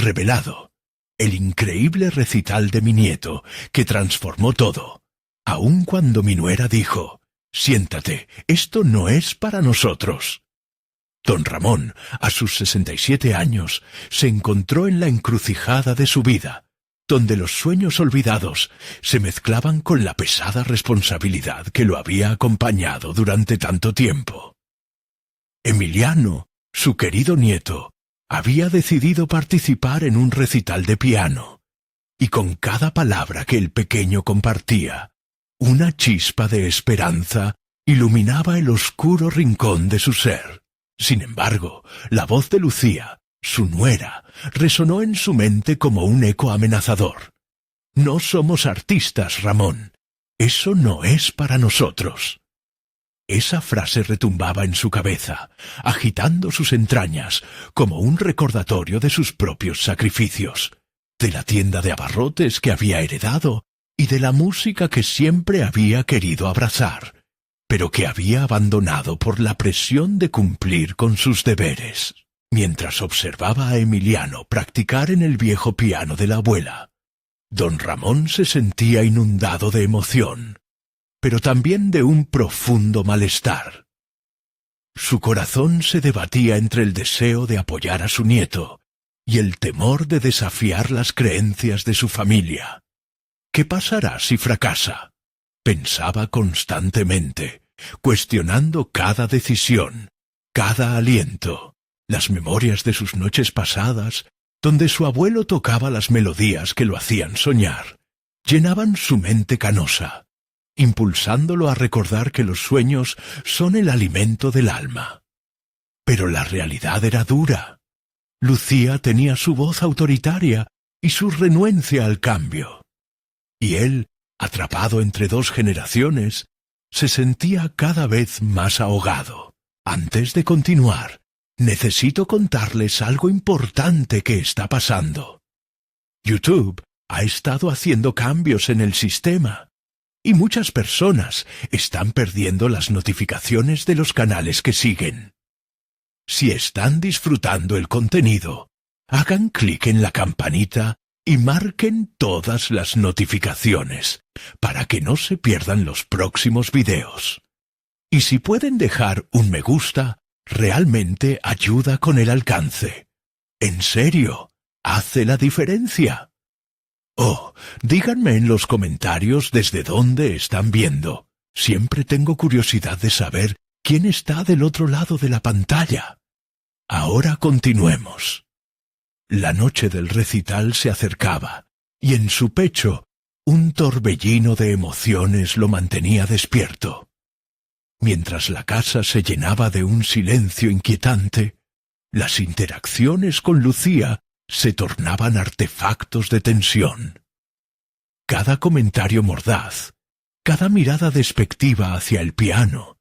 revelado. El increíble recital de mi nieto, que transformó todo. Aun cuando mi nuera dijo: «Siéntate, esto no es para nosotros». Don Ramón, a sus 67 años, se encontró en la encrucijada de su vida, donde los sueños olvidados se mezclaban con la pesada responsabilidad que lo había acompañado durante tanto tiempo. Emiliano, su querido nieto, había decidido participar en un recital de piano, y con cada palabra que el pequeño compartía, una chispa de esperanza iluminaba el oscuro rincón de su ser. Sin embargo, la voz de Lucía, su nuera, resonó en su mente como un eco amenazador. «No somos artistas, Ramón. Eso no es para nosotros». Esa frase retumbaba en su cabeza, agitando sus entrañas como un recordatorio de sus propios sacrificios, de la tienda de abarrotes que había heredado y de la música que siempre había querido abrazar, pero que había abandonado por la presión de cumplir con sus deberes. Mientras observaba a Emiliano practicar en el viejo piano de la abuela, don Ramón se sentía inundado de emoción, pero también de un profundo malestar. Su corazón se debatía entre el deseo de apoyar a su nieto y el temor de desafiar las creencias de su familia. ¿Qué pasará si fracasa?, pensaba constantemente, cuestionando cada decisión, cada aliento, las memorias de sus noches pasadas, donde su abuelo tocaba las melodías que lo hacían soñar, llenaban su mente canosa, impulsándolo a recordar que los sueños son el alimento del alma. Pero la realidad era dura. Lucía tenía su voz autoritaria y su renuencia al cambio. Y él, atrapado entre dos generaciones, se sentía cada vez más ahogado. Antes de continuar, necesito contarles algo importante que está pasando. YouTube ha estado haciendo cambios en el sistema, y muchas personas están perdiendo las notificaciones de los canales que siguen. Si están disfrutando el contenido, hagan clic en la campanita y marquen todas las notificaciones para que no se pierdan los próximos videos. Y si pueden dejar un me gusta, realmente ayuda con el alcance. En serio, hace la diferencia. Oh, díganme en los comentarios desde dónde están viendo. Siempre tengo curiosidad de saber quién está del otro lado de la pantalla. Ahora continuemos. La noche del recital se acercaba, y en su pecho un torbellino de emociones lo mantenía despierto. Mientras la casa se llenaba de un silencio inquietante, las interacciones con Lucía se tornaban artefactos de tensión. Cada comentario mordaz, cada mirada despectiva hacia el piano,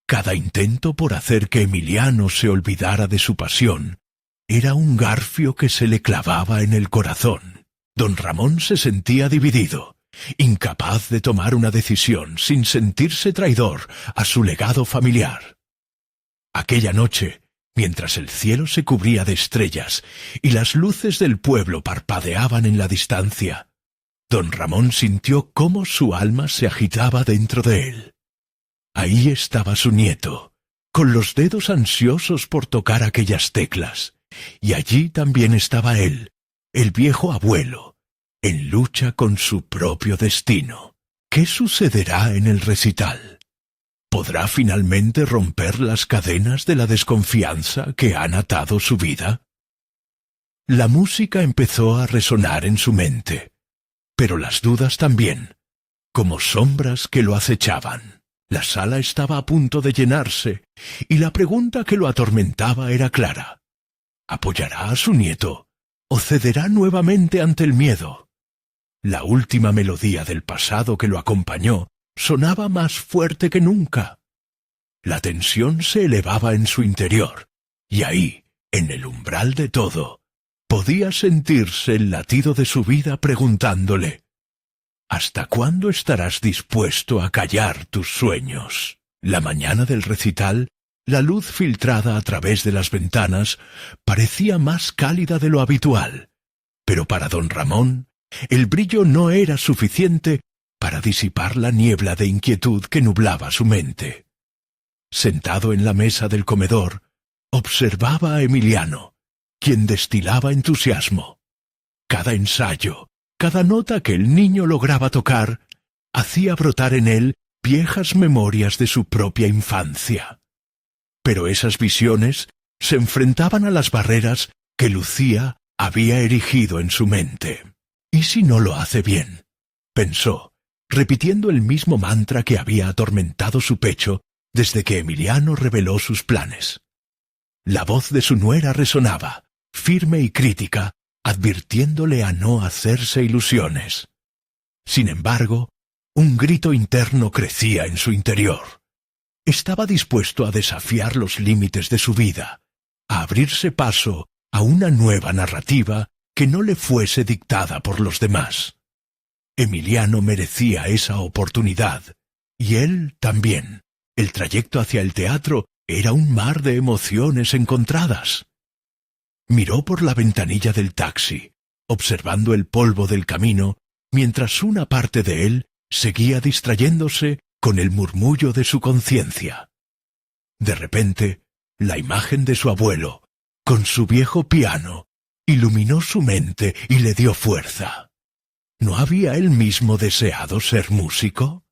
cada intento por hacer que Emiliano se olvidara de su pasión, era un garfio que se le clavaba en el corazón. Don Ramón se sentía dividido, incapaz de tomar una decisión sin sentirse traidor a su legado familiar. Aquella noche, mientras el cielo se cubría de estrellas y las luces del pueblo parpadeaban en la distancia, don Ramón sintió cómo su alma se agitaba dentro de él. Ahí estaba su nieto, con los dedos ansiosos por tocar aquellas teclas, y allí también estaba él, el viejo abuelo, en lucha con su propio destino. ¿Qué sucederá en el recital? ¿Podrá finalmente romper las cadenas de la desconfianza que han atado su vida? La música empezó a resonar en su mente, pero las dudas también, como sombras que lo acechaban. La sala estaba a punto de llenarse, y la pregunta que lo atormentaba era clara. ¿Apoyará a su nieto o cederá nuevamente ante el miedo? La última melodía del pasado que lo acompañó sonaba más fuerte que nunca. La tensión se elevaba en su interior, y ahí, en el umbral de todo, podía sentirse el latido de su vida preguntándole: ¿hasta cuándo estarás dispuesto a callar tus sueños? La mañana del recital, la luz filtrada a través de las ventanas parecía más cálida de lo habitual, Pero para don Ramón, el brillo no era suficiente para disipar la niebla de inquietud que nublaba su mente. Sentado en la mesa del comedor, observaba a Emiliano, quien destilaba entusiasmo. Cada ensayo, cada nota que el niño lograba tocar, hacía brotar en él viejas memorias de su propia infancia. Pero esas visiones se enfrentaban a las barreras que Lucía había erigido en su mente. ¿Y si no lo hace bien?, pensó, repitiendo el mismo mantra que había atormentado su pecho desde que Emiliano reveló sus planes. La voz de su nuera resonaba, firme y crítica, advirtiéndole a no hacerse ilusiones. Sin embargo, un grito interno crecía en su interior. Estaba dispuesto a desafiar los límites de su vida, a abrirse paso a una nueva narrativa que no le fuese dictada por los demás. Emiliano merecía esa oportunidad, y él también. El trayecto hacia el teatro era un mar de emociones encontradas. Miró por la ventanilla del taxi, observando el polvo del camino, mientras una parte de él seguía distrayéndose con el murmullo de su conciencia. De repente, la imagen de su abuelo, con su viejo piano, iluminó su mente y le dio fuerza. ¿No había él mismo deseado ser músico?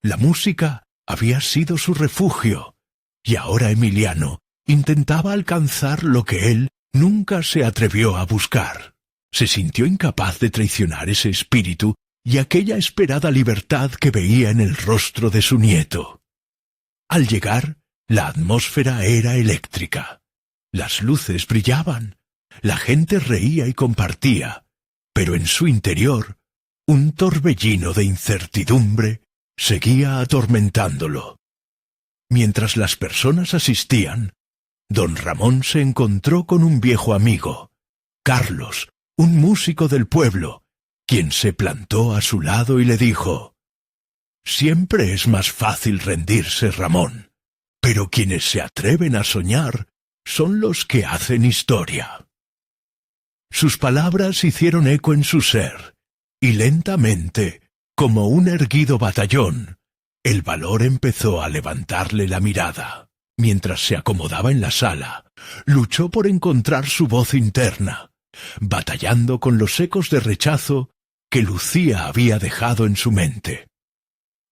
La música había sido su refugio, y ahora Emiliano intentaba alcanzar lo que él nunca se atrevió a buscar. Se sintió incapaz de traicionar ese espíritu y aquella esperada libertad que veía en el rostro de su nieto. Al llegar, la atmósfera era eléctrica. Las luces brillaban, la gente reía y compartía, pero en su interior, un torbellino de incertidumbre seguía atormentándolo. Mientras las personas asistían, don Ramón se encontró con un viejo amigo, Carlos, un músico del pueblo, quien se plantó a su lado y le dijo: «Siempre es más fácil rendirse, Ramón, pero quienes se atreven a soñar son los que hacen historia». Sus palabras hicieron eco en su ser, y lentamente, como un erguido batallón, el valor empezó a levantarle la mirada. Mientras se acomodaba en la sala, luchó por encontrar su voz interna, batallando con los ecos de rechazo que Lucía había dejado en su mente.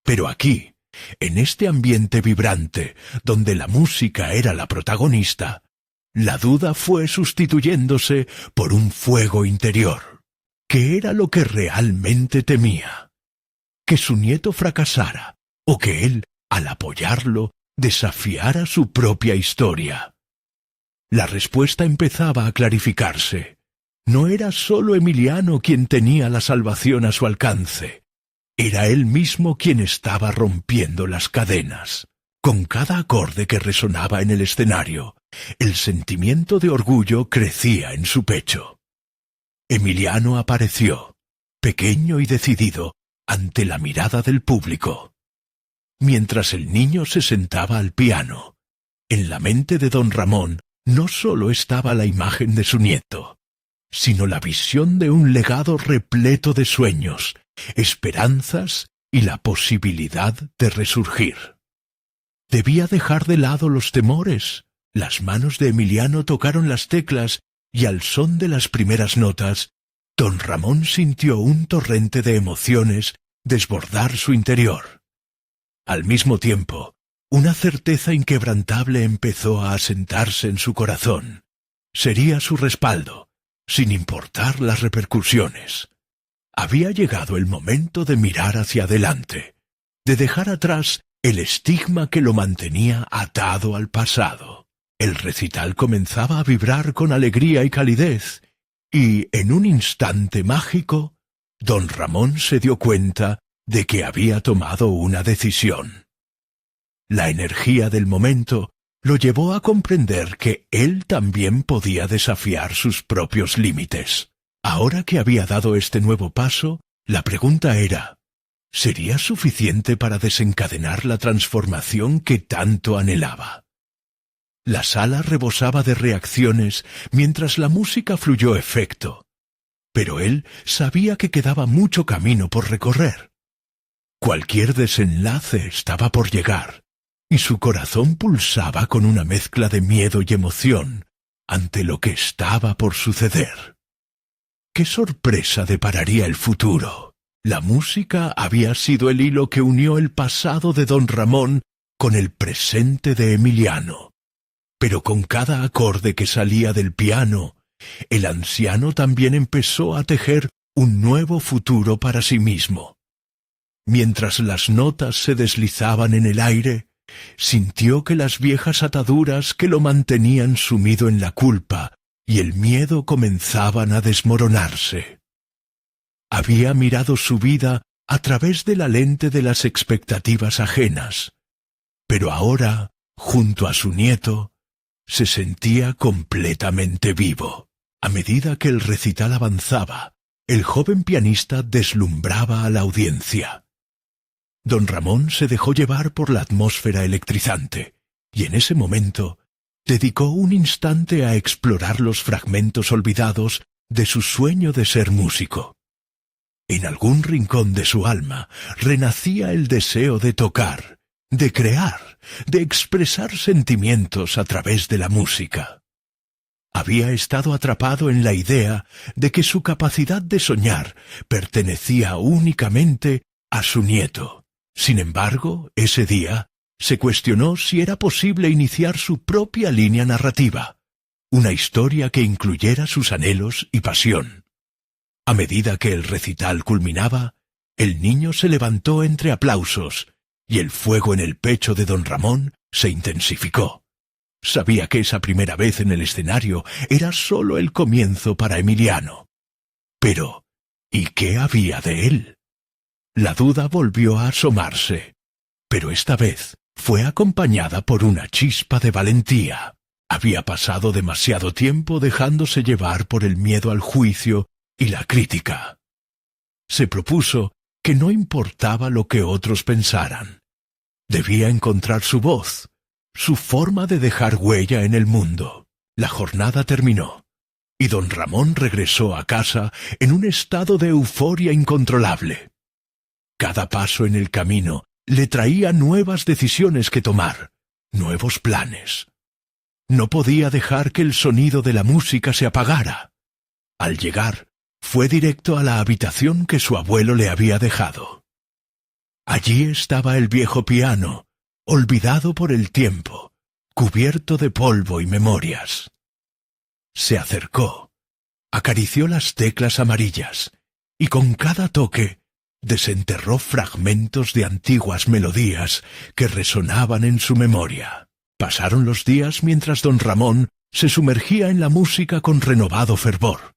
Pero aquí, en este ambiente vibrante, donde la música era la protagonista, la duda fue sustituyéndose por un fuego interior. ¿Qué era lo que realmente temía? ¿Que su nieto fracasara, o que él, al apoyarlo, desafiara su propia historia? La respuesta empezaba a clarificarse. No era solo Emiliano quien tenía la salvación a su alcance. Era él mismo quien estaba rompiendo las cadenas. Con cada acorde que resonaba en el escenario, el sentimiento de orgullo crecía en su pecho. Emiliano apareció, pequeño y decidido, ante la mirada del público. Mientras el niño se sentaba al piano, en la mente de don Ramón no solo estaba la imagen de su nieto, sino la visión de un legado repleto de sueños, esperanzas y la posibilidad de resurgir. Debía dejar de lado los temores. Las manos de Emiliano tocaron las teclas y al son de las primeras notas, don Ramón sintió un torrente de emociones desbordar su interior. Al mismo tiempo, una certeza inquebrantable empezó a asentarse en su corazón. Sería su respaldo, sin importar las repercusiones. Había llegado el momento de mirar hacia adelante, de dejar atrás el estigma que lo mantenía atado al pasado. El recital comenzaba a vibrar con alegría y calidez, y en un instante mágico, don Ramón se dio cuenta de que había tomado una decisión. La energía del momento lo llevó a comprender que él también podía desafiar sus propios límites. Ahora que había dado este nuevo paso, la pregunta era: ¿sería suficiente para desencadenar la transformación que tanto anhelaba? La sala rebosaba de reacciones mientras la música fluyó efecto. pero él sabía que quedaba mucho camino por recorrer. Cualquier desenlace estaba por llegar, y su corazón pulsaba con una mezcla de miedo y emoción ante lo que estaba por suceder. ¿Qué sorpresa depararía el futuro? La música había sido el hilo que unió el pasado de don Ramón con el presente de Emiliano. Pero con cada acorde que salía del piano, el anciano también empezó a tejer un nuevo futuro para sí mismo. Mientras las notas se deslizaban en el aire, sintió que las viejas ataduras que lo mantenían sumido en la culpa y el miedo comenzaban a desmoronarse. Había mirado su vida a través de la lente de las expectativas ajenas, pero ahora, junto a su nieto, se sentía completamente vivo. A medida que el recital avanzaba, el joven pianista deslumbraba a la audiencia. Don Ramón se dejó llevar por la atmósfera electrizante, y en ese momento dedicó un instante a explorar los fragmentos olvidados de su sueño de ser músico. En algún rincón de su alma renacía el deseo de tocar, de crear, de expresar sentimientos a través de la música. Había estado atrapado en la idea de que su capacidad de soñar pertenecía únicamente a su nieto. Sin embargo, ese día se cuestionó si era posible iniciar su propia línea narrativa, una historia que incluyera sus anhelos y pasión. A medida que el recital culminaba, el niño se levantó entre aplausos y el fuego en el pecho de don Ramón se intensificó. Sabía que esa primera vez en el escenario era solo el comienzo para Emiliano. Pero, ¿y qué había de él? La duda volvió a asomarse, pero esta vez fue acompañada por una chispa de valentía. Había pasado demasiado tiempo dejándose llevar por el miedo al juicio y la crítica. Se propuso que no importaba lo que otros pensaran. Debía encontrar su voz, su forma de dejar huella en el mundo. La jornada terminó, y don Ramón regresó a casa en un estado de euforia incontrolable. Cada paso en el camino le traía nuevas decisiones que tomar, nuevos planes. No podía dejar que el sonido de la música se apagara. Al llegar, fue directo a la habitación que su abuelo le había dejado. Allí estaba el viejo piano, olvidado por el tiempo, cubierto de polvo y memorias. Se acercó, acarició las teclas amarillas, y con cada toque desenterró fragmentos de antiguas melodías que resonaban en su memoria. Pasaron los días mientras don Ramón se sumergía en la música con renovado fervor.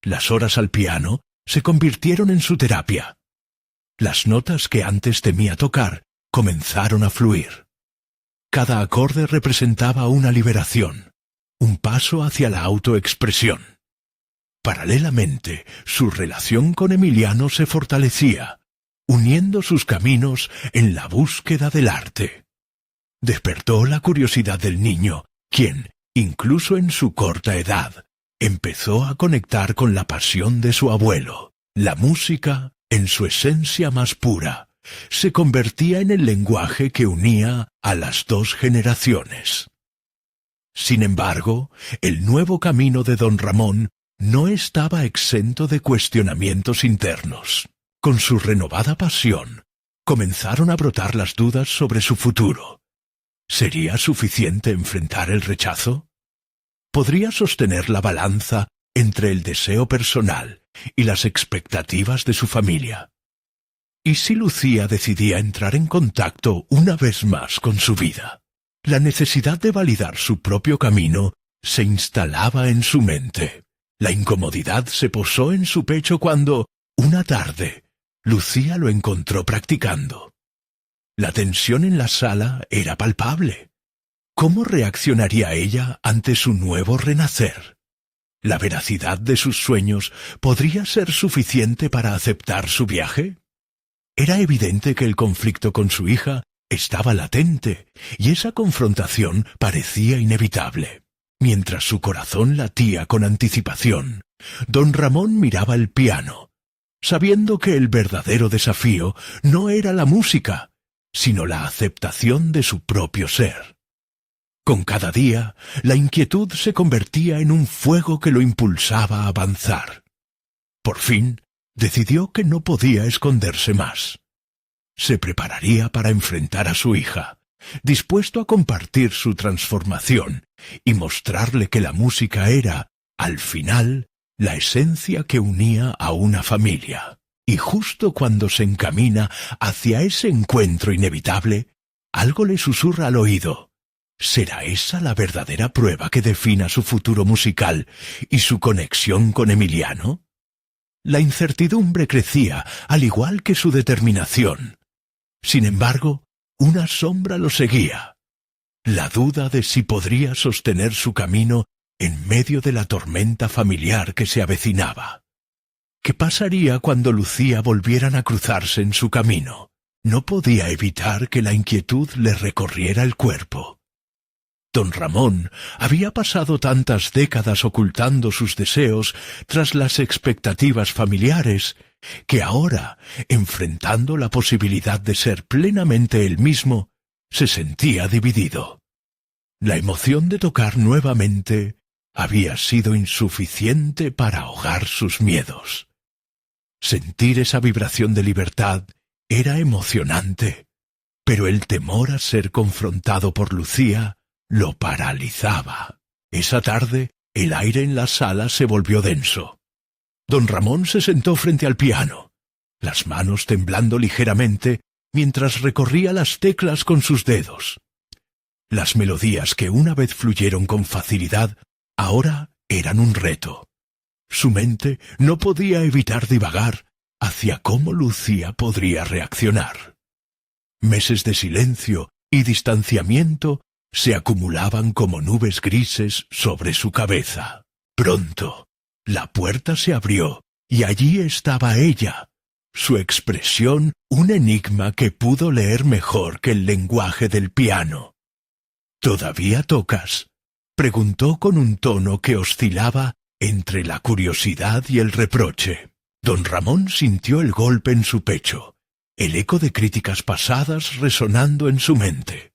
Las horas al piano se convirtieron en su terapia. Las notas que antes temía tocar comenzaron a fluir. Cada acorde representaba una liberación, un paso hacia la autoexpresión. Paralelamente, su relación con Emiliano se fortalecía, uniendo sus caminos en la búsqueda del arte. Despertó la curiosidad del niño, quien, incluso en su corta edad, empezó a conectar con la pasión de su abuelo. La música, en su esencia más pura, se convertía en el lenguaje que unía a las dos generaciones. Sin embargo, el nuevo camino de don Ramón no estaba exento de cuestionamientos internos. Con su renovada pasión, comenzaron a brotar las dudas sobre su futuro. ¿Sería suficiente enfrentar el rechazo? ¿Podría sostener la balanza entre el deseo personal y las expectativas de su familia? ¿Y si Lucía decidía entrar en contacto una vez más con su vida? La necesidad de validar su propio camino se instalaba en su mente. La incomodidad se posó en su pecho cuando, una tarde, Lucía lo encontró practicando. La tensión en la sala era palpable. ¿Cómo reaccionaría ella ante su nuevo renacer? ¿La veracidad de sus sueños podría ser suficiente para aceptar su viaje? Era evidente que el conflicto con su hija estaba latente, y esa confrontación parecía inevitable. Mientras su corazón latía con anticipación, Don Ramón miraba el piano, sabiendo que el verdadero desafío no era la música, sino la aceptación de su propio ser. Con cada día, la inquietud se convertía en un fuego que lo impulsaba a avanzar. Por fin, decidió que no podía esconderse más. Se prepararía para enfrentar a su hija, dispuesto a compartir su transformación y mostrarle que la música era, al final, la esencia que unía a una familia. Y justo cuando se encamina hacia ese encuentro inevitable, algo le susurra al oído. ¿Será esa la verdadera prueba que defina su futuro musical y su conexión con Emiliano? La incertidumbre crecía, al igual que su determinación. Sin embargo, una sombra lo seguía. La duda de si podría sostener su camino en medio de la tormenta familiar que se avecinaba. ¿Qué pasaría cuando Lucía volvieran a cruzarse en su camino? No podía evitar que la inquietud le recorriera el cuerpo. Don Ramón había pasado tantas décadas ocultando sus deseos tras las expectativas familiares, que ahora, enfrentando la posibilidad de ser plenamente él mismo, se sentía dividido. La emoción de tocar nuevamente había sido insuficiente para ahogar sus miedos. Sentir esa vibración de libertad era emocionante, pero el temor a ser confrontado por Lucía lo paralizaba. Esa tarde, el aire en la sala se volvió denso. Don Ramón se sentó frente al piano, las manos temblando ligeramente mientras recorría las teclas con sus dedos. Las melodías que una vez fluyeron con facilidad, ahora eran un reto. Su mente no podía evitar divagar hacia cómo Lucía podría reaccionar. Meses de silencio y distanciamiento se acumulaban como nubes grises sobre su cabeza. Pronto, la puerta se abrió y allí estaba ella, su expresión un enigma que pudo leer mejor que el lenguaje del piano. ¿Todavía tocas?, preguntó con un tono que oscilaba entre la curiosidad y el reproche. Don Ramón sintió el golpe en su pecho, el eco de críticas pasadas resonando en su mente.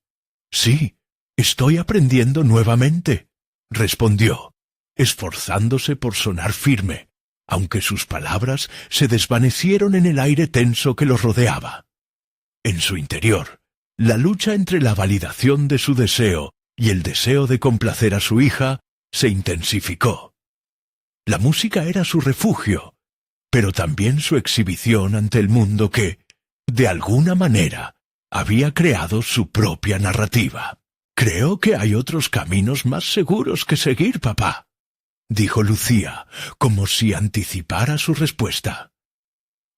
«Sí, estoy aprendiendo nuevamente», respondió, esforzándose por sonar firme, aunque sus palabras se desvanecieron en el aire tenso que los rodeaba. En su interior, la lucha entre la validación de su deseo y el deseo de complacer a su hija se intensificó. La música era su refugio, pero también su exhibición ante el mundo que, de alguna manera, había creado su propia narrativa. «Creo que hay otros caminos más seguros que seguir, papá», dijo Lucía, como si anticipara su respuesta.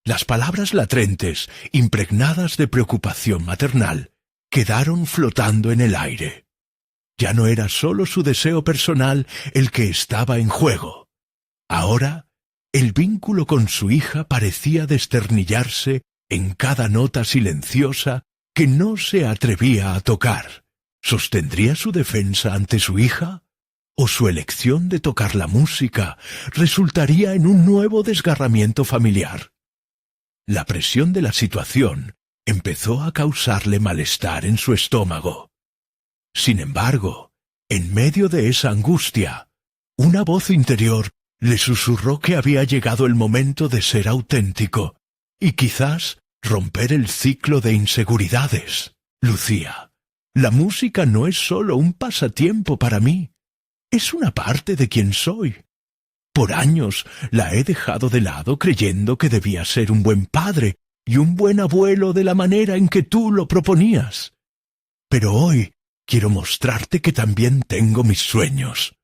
Las palabras latentes, impregnadas de preocupación maternal, quedaron flotando en el aire. Ya no era solo su deseo personal el que estaba en juego. Ahora, el vínculo con su hija parecía desternillarse en cada nota silenciosa que no se atrevía a tocar. ¿Sostendría su defensa ante su hija? ¿O su elección de tocar la música resultaría en un nuevo desgarramiento familiar? La presión de la situación empezó a causarle malestar en su estómago. Sin embargo, en medio de esa angustia, una voz interior le susurró que había llegado el momento de ser auténtico y quizás romper el ciclo de inseguridades. «Lucía, la música no es solo un pasatiempo para mí, es una parte de quien soy. Por años la he dejado de lado creyendo que debía ser un buen padre y un buen abuelo de la manera en que tú lo proponías. Pero hoy quiero mostrarte que también tengo mis sueños»,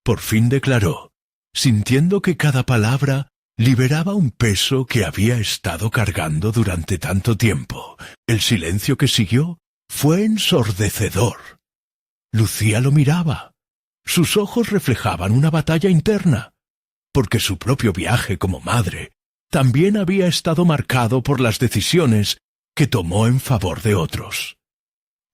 por fin declaró, sintiendo que cada palabra liberaba un peso que había estado cargando durante tanto tiempo. El silencio que siguió fue ensordecedor. Lucía lo miraba. Sus ojos reflejaban una batalla interna, porque su propio viaje como madre también había estado marcado por las decisiones que tomó en favor de otros.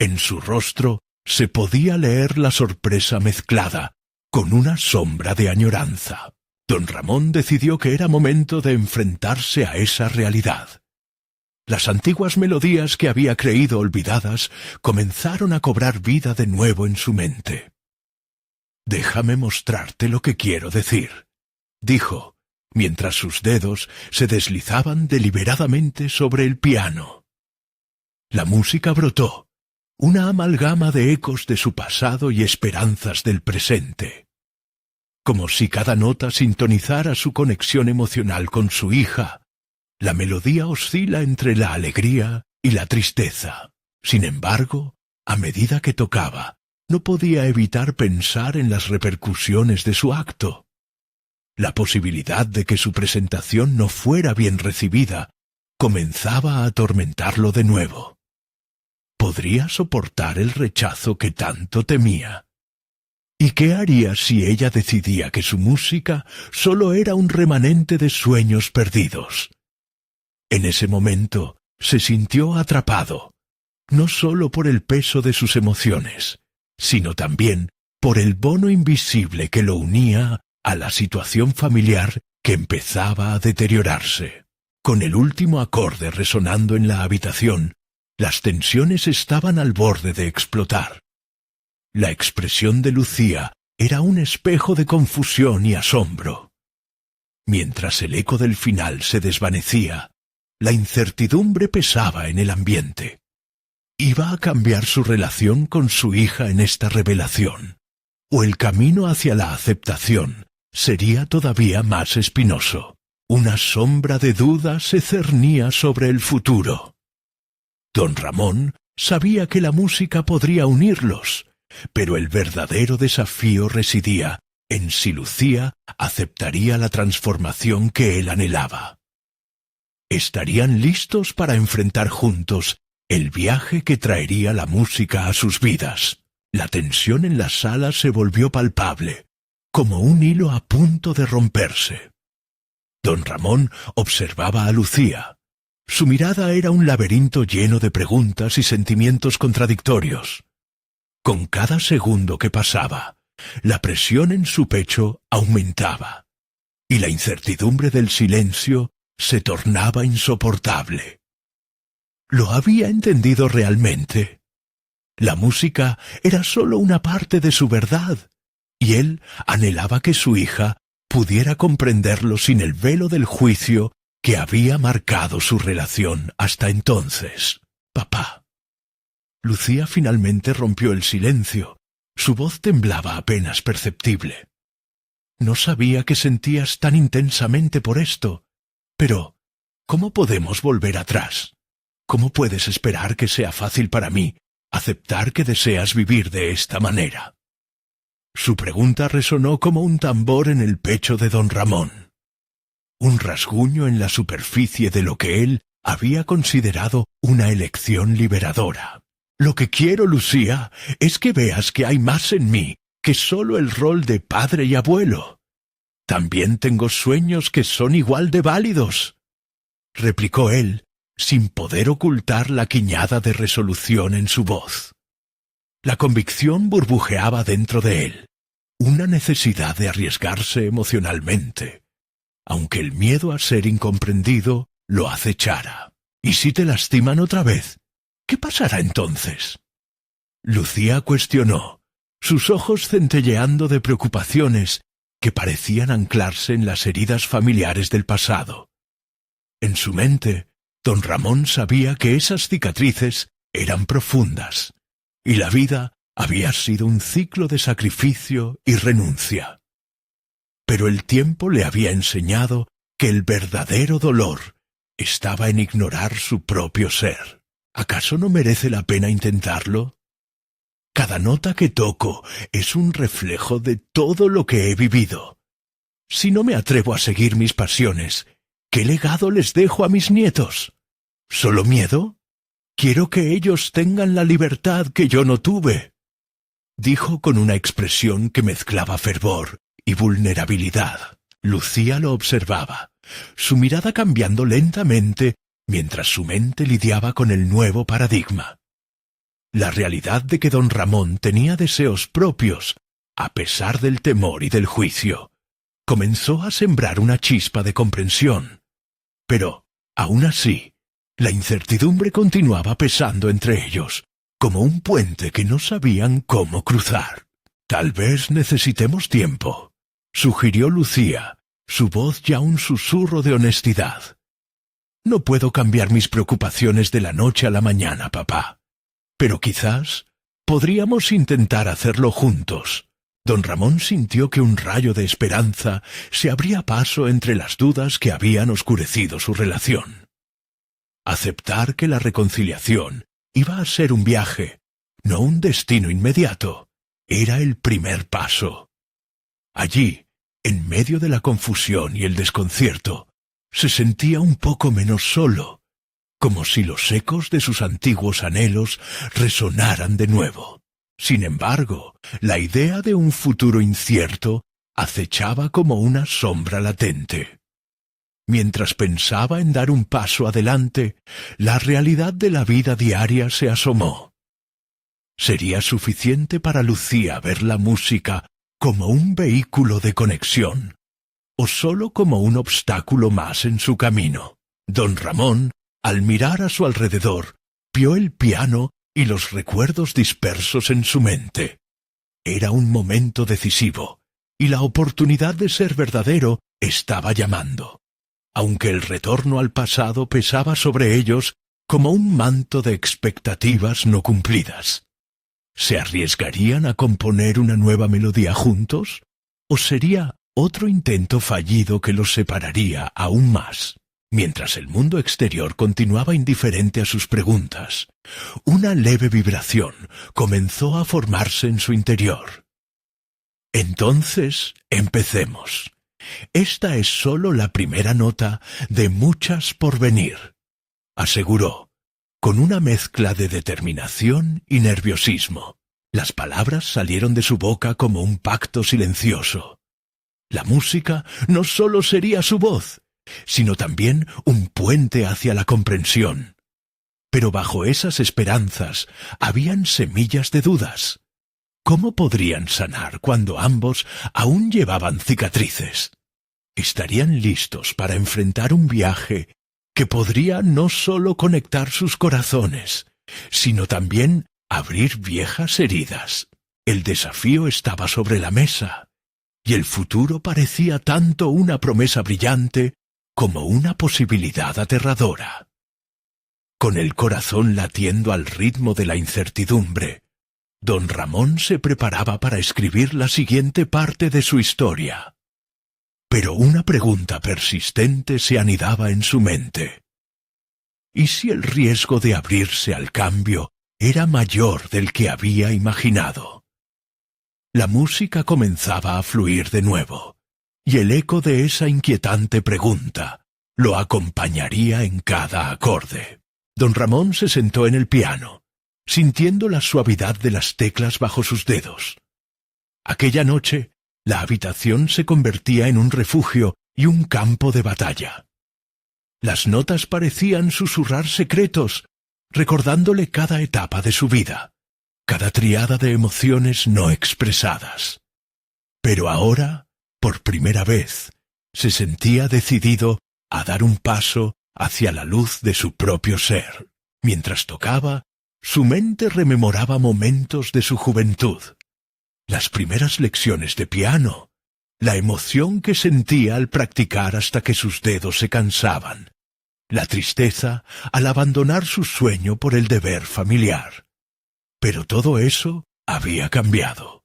En su rostro se podía leer la sorpresa mezclada con una sombra de añoranza. Don Ramón decidió que era momento de enfrentarse a esa realidad. Las antiguas melodías que había creído olvidadas comenzaron a cobrar vida de nuevo en su mente. «Déjame mostrarte lo que quiero decir», dijo, mientras sus dedos se deslizaban deliberadamente sobre el piano. La música brotó, una amalgama de ecos de su pasado y esperanzas del presente. Como si cada nota sintonizara su conexión emocional con su hija, la melodía oscila entre la alegría y la tristeza. Sin embargo, a medida que tocaba, no podía evitar pensar en las repercusiones de su acto. La posibilidad de que su presentación no fuera bien recibida comenzaba a atormentarlo de nuevo. ¿Podría soportar el rechazo que tanto temía? ¿Y qué haría si ella decidía que su música solo era un remanente de sueños perdidos? En ese momento se sintió atrapado, no solo por el peso de sus emociones, sino también por el bono invisible que lo unía a la situación familiar que empezaba a deteriorarse. Con el último acorde resonando en la habitación, las tensiones estaban al borde de explotar. La expresión de Lucía era un espejo de confusión y asombro. Mientras el eco del final se desvanecía, la incertidumbre pesaba en el ambiente. ¿Iba a cambiar su relación con su hija en esta revelación? ¿O el camino hacia la aceptación sería todavía más espinoso? Una sombra de duda se cernía sobre el futuro. Don Ramón sabía que la música podría unirlos, pero el verdadero desafío residía en si Lucía aceptaría la transformación que él anhelaba. ¿Estarían listos para enfrentar juntos el viaje que traería la música a sus vidas? La tensión en la sala se volvió palpable, como un hilo a punto de romperse. Don Ramón observaba a Lucía. Su mirada era un laberinto lleno de preguntas y sentimientos contradictorios. Con cada segundo que pasaba, la presión en su pecho aumentaba, y la incertidumbre del silencio se tornaba insoportable. ¿Lo había entendido realmente? La música era solo una parte de su verdad, y él anhelaba que su hija pudiera comprenderlo sin el velo del juicio que había marcado su relación hasta entonces. «Papá». Lucía finalmente rompió el silencio. Su voz temblaba apenas perceptible. «No sabía que sentías tan intensamente por esto, pero ¿cómo podemos volver atrás? ¿Cómo puedes esperar que sea fácil para mí aceptar que deseas vivir de esta manera?» Su pregunta resonó como un tambor en el pecho de don Ramón. Un rasguño en la superficie de lo que él había considerado una elección liberadora. «Lo que quiero, Lucía, es que veas que hay más en mí que solo el rol de padre y abuelo. También tengo sueños que son igual de válidos», replicó él, sin poder ocultar la quiñada de resolución en su voz. La convicción burbujeaba dentro de él, una necesidad de arriesgarse emocionalmente, aunque el miedo a ser incomprendido lo acechara. «¿Y si te lastiman otra vez? ¿Qué pasará entonces?». Lucía cuestionó, sus ojos centelleando de preocupaciones que parecían anclarse en las heridas familiares del pasado. En su mente, don Ramón sabía que esas cicatrices eran profundas, y la vida había sido un ciclo de sacrificio y renuncia. Pero el tiempo le había enseñado que el verdadero dolor estaba en ignorar su propio ser. ¿Acaso no merece la pena intentarlo? Cada nota que toco es un reflejo de todo lo que he vivido. Si no me atrevo a seguir mis pasiones, ¿qué legado les dejo a mis nietos? ¿Solo miedo? Quiero que ellos tengan la libertad que yo no tuve», dijo con una expresión que mezclaba fervor y vulnerabilidad. Lucía lo observaba, su mirada cambiando lentamente mientras su mente lidiaba con el nuevo paradigma. La realidad de que don Ramón tenía deseos propios, a pesar del temor y del juicio, comenzó a sembrar una chispa de comprensión. Pero, aún así, la incertidumbre continuaba pesando entre ellos, como un puente que no sabían cómo cruzar. «Tal vez necesitemos tiempo», sugirió Lucía, su voz ya un susurro de honestidad. «No puedo cambiar mis preocupaciones de la noche a la mañana, papá. Pero quizás podríamos intentar hacerlo juntos». Don Ramón sintió que un rayo de esperanza se abría paso entre las dudas que habían oscurecido su relación. Aceptar que la reconciliación iba a ser un viaje, no un destino inmediato, era el primer paso. Allí, en medio de la confusión y el desconcierto, se sentía un poco menos solo, como si los ecos de sus antiguos anhelos resonaran de nuevo. Sin embargo, la idea de un futuro incierto acechaba como una sombra latente. Mientras pensaba en dar un paso adelante, la realidad de la vida diaria se asomó. ¿Sería suficiente para Lucía ver la música como un vehículo de conexión, o sólo como un obstáculo más en su camino? Don Ramón, al mirar a su alrededor, vio el piano y los recuerdos dispersos en su mente. Era un momento decisivo, y la oportunidad de ser verdadero estaba llamando, aunque el retorno al pasado pesaba sobre ellos como un manto de expectativas no cumplidas. ¿Se arriesgarían a componer una nueva melodía juntos? ¿O sería otro intento fallido que los separaría aún más? Mientras el mundo exterior continuaba indiferente a sus preguntas, una leve vibración comenzó a formarse en su interior. «Entonces, empecemos. Esta es solo la primera nota de muchas por venir», aseguró, con una mezcla de determinación y nerviosismo. Las palabras salieron de su boca como un pacto silencioso. La música no solo sería su voz, sino también un puente hacia la comprensión. Pero bajo esas esperanzas habían semillas de dudas. ¿Cómo podrían sanar cuando ambos aún llevaban cicatrices? ¿Estarían listos para enfrentar un viaje que podría no solo conectar sus corazones, sino también abrir viejas heridas? El desafío estaba sobre la mesa, y el futuro parecía tanto una promesa brillante como una posibilidad aterradora. Con el corazón latiendo al ritmo de la incertidumbre, don Ramón se preparaba para escribir la siguiente parte de su historia. Pero una pregunta persistente se anidaba en su mente. ¿Y si el riesgo de abrirse al cambio era mayor del que había imaginado? La música comenzaba a fluir de nuevo, y el eco de esa inquietante pregunta lo acompañaría en cada acorde. Don Ramón se sentó en el piano, sintiendo la suavidad de las teclas bajo sus dedos. Aquella noche, la habitación se convertía en un refugio y un campo de batalla. Las notas parecían susurrar secretos, recordándole cada etapa de su vida, cada triada de emociones no expresadas. Pero ahora, por primera vez, se sentía decidido a dar un paso hacia la luz de su propio ser. Mientras tocaba, su mente rememoraba momentos de su juventud, las primeras lecciones de piano, la emoción que sentía al practicar hasta que sus dedos se cansaban, la tristeza al abandonar su sueño por el deber familiar. Pero todo eso había cambiado.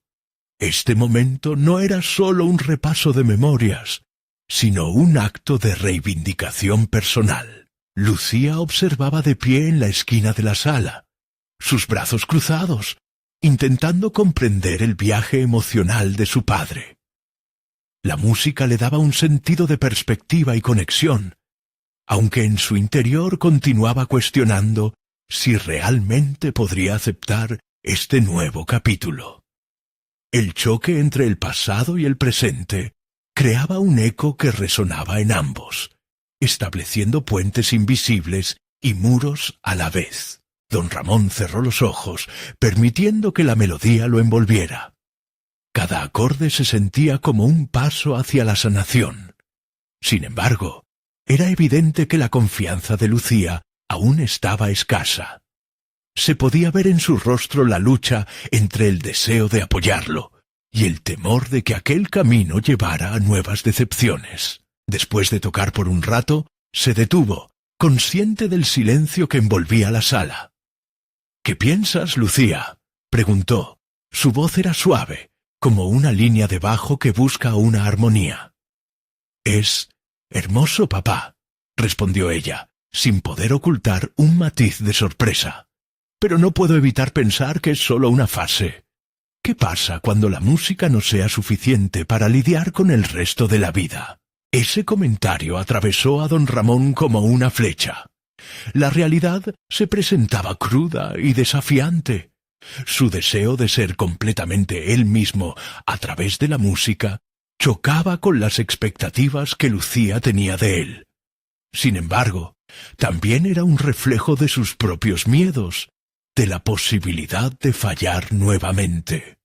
Este momento no era solo un repaso de memorias, sino un acto de reivindicación personal. Lucía observaba de pie en la esquina de la sala, sus brazos cruzados, intentando comprender el viaje emocional de su padre. La música le daba un sentido de perspectiva y conexión, aunque en su interior continuaba cuestionando si realmente podría aceptar este nuevo capítulo. El choque entre el pasado y el presente creaba un eco que resonaba en ambos, estableciendo puentes invisibles y muros a la vez. Don Ramón cerró los ojos, permitiendo que la melodía lo envolviera. Cada acorde se sentía como un paso hacia la sanación. Sin embargo, era evidente que la confianza de Lucía aún estaba escasa. Se podía ver en su rostro la lucha entre el deseo de apoyarlo y el temor de que aquel camino llevara a nuevas decepciones. Después de tocar por un rato, se detuvo, consciente del silencio que envolvía la sala. —¿Qué piensas, Lucía? —preguntó. Su voz era suave, como una línea de bajo que busca una armonía. —Es hermoso, papá —respondió ella, sin poder ocultar un matiz de sorpresa—. Pero no puedo evitar pensar que es solo una fase. ¿Qué pasa cuando la música no sea suficiente para lidiar con el resto de la vida? Ese comentario atravesó a don Ramón como una flecha. La realidad se presentaba cruda y desafiante. Su deseo de ser completamente él mismo a través de la música chocaba con las expectativas que Lucía tenía de él. Sin embargo, también era un reflejo de sus propios miedos, de la posibilidad de fallar nuevamente.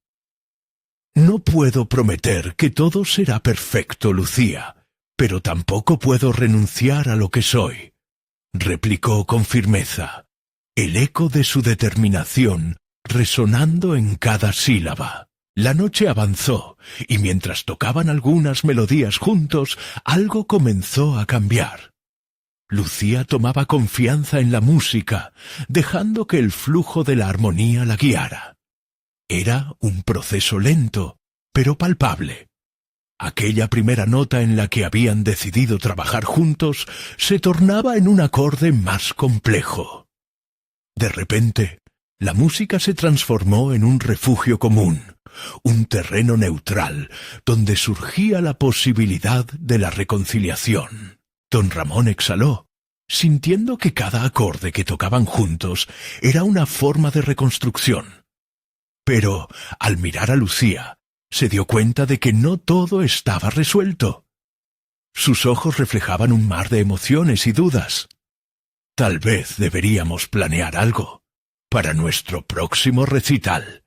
«No puedo prometer que todo será perfecto, Lucía, pero tampoco puedo renunciar a lo que soy», replicó con firmeza, el eco de su determinación resonando en cada sílaba. La noche avanzó, y mientras tocaban algunas melodías juntos, algo comenzó a cambiar. Lucía tomaba confianza en la música, dejando que el flujo de la armonía la guiara. Era un proceso lento, pero palpable. Aquella primera nota en la que habían decidido trabajar juntos se tornaba en un acorde más complejo. De repente, la música se transformó en un refugio común, un terreno neutral, donde surgía la posibilidad de la reconciliación. Don Ramón exhaló, sintiendo que cada acorde que tocaban juntos era una forma de reconstrucción. Pero, al mirar a Lucía, se dio cuenta de que no todo estaba resuelto. Sus ojos reflejaban un mar de emociones y dudas. «Tal vez deberíamos planear algo para nuestro próximo recital»,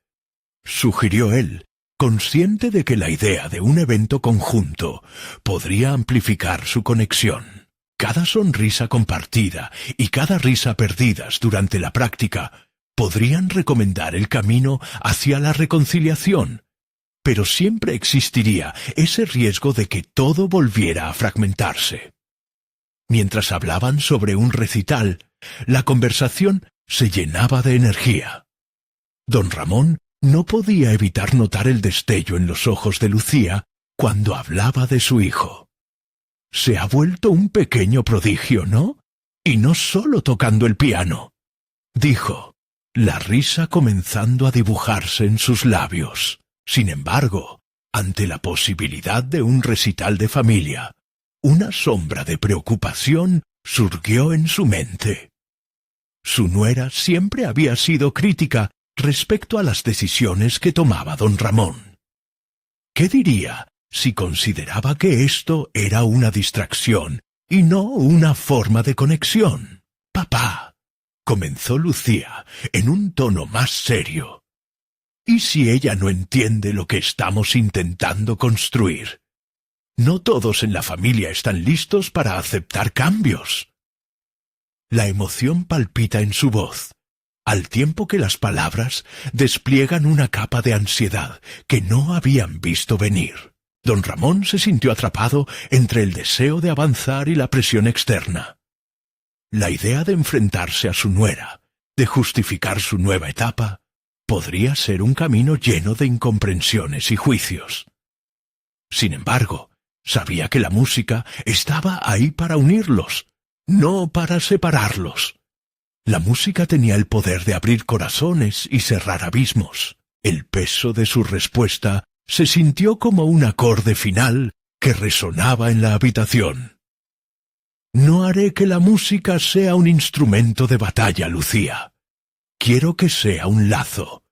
sugirió él, consciente de que la idea de un evento conjunto podría amplificar su conexión. Cada sonrisa compartida y cada risa perdidas durante la práctica podrían recomendar el camino hacia la reconciliación, pero siempre existiría ese riesgo de que todo volviera a fragmentarse. Mientras hablaban sobre un recital, la conversación se llenaba de energía. Don Ramón no podía evitar notar el destello en los ojos de Lucía cuando hablaba de su hijo. Se ha vuelto un pequeño prodigio, ¿no? Y no solo tocando el piano, dijo, la risa comenzando a dibujarse en sus labios. Sin embargo, ante la posibilidad de un recital de familia, una sombra de preocupación surgió en su mente. Su nuera siempre había sido crítica respecto a las decisiones que tomaba don Ramón. ¿Qué diría si consideraba que esto era una distracción y no una forma de conexión? «Papá», comenzó Lucía en un tono más serio, «¿y si ella no entiende lo que estamos intentando construir? No todos en la familia están listos para aceptar cambios». La emoción palpita en su voz, al tiempo que las palabras despliegan una capa de ansiedad que no habían visto venir. Don Ramón se sintió atrapado entre el deseo de avanzar y la presión externa. La idea de enfrentarse a su nuera, de justificar su nueva etapa, podría ser un camino lleno de incomprensiones y juicios. Sin embargo, sabía que la música estaba ahí para unirlos, no para separarlos. La música tenía el poder de abrir corazones y cerrar abismos. El peso de su respuesta se sintió como un acorde final que resonaba en la habitación. «No haré que la música sea un instrumento de batalla, Lucía. Quiero que sea un lazo,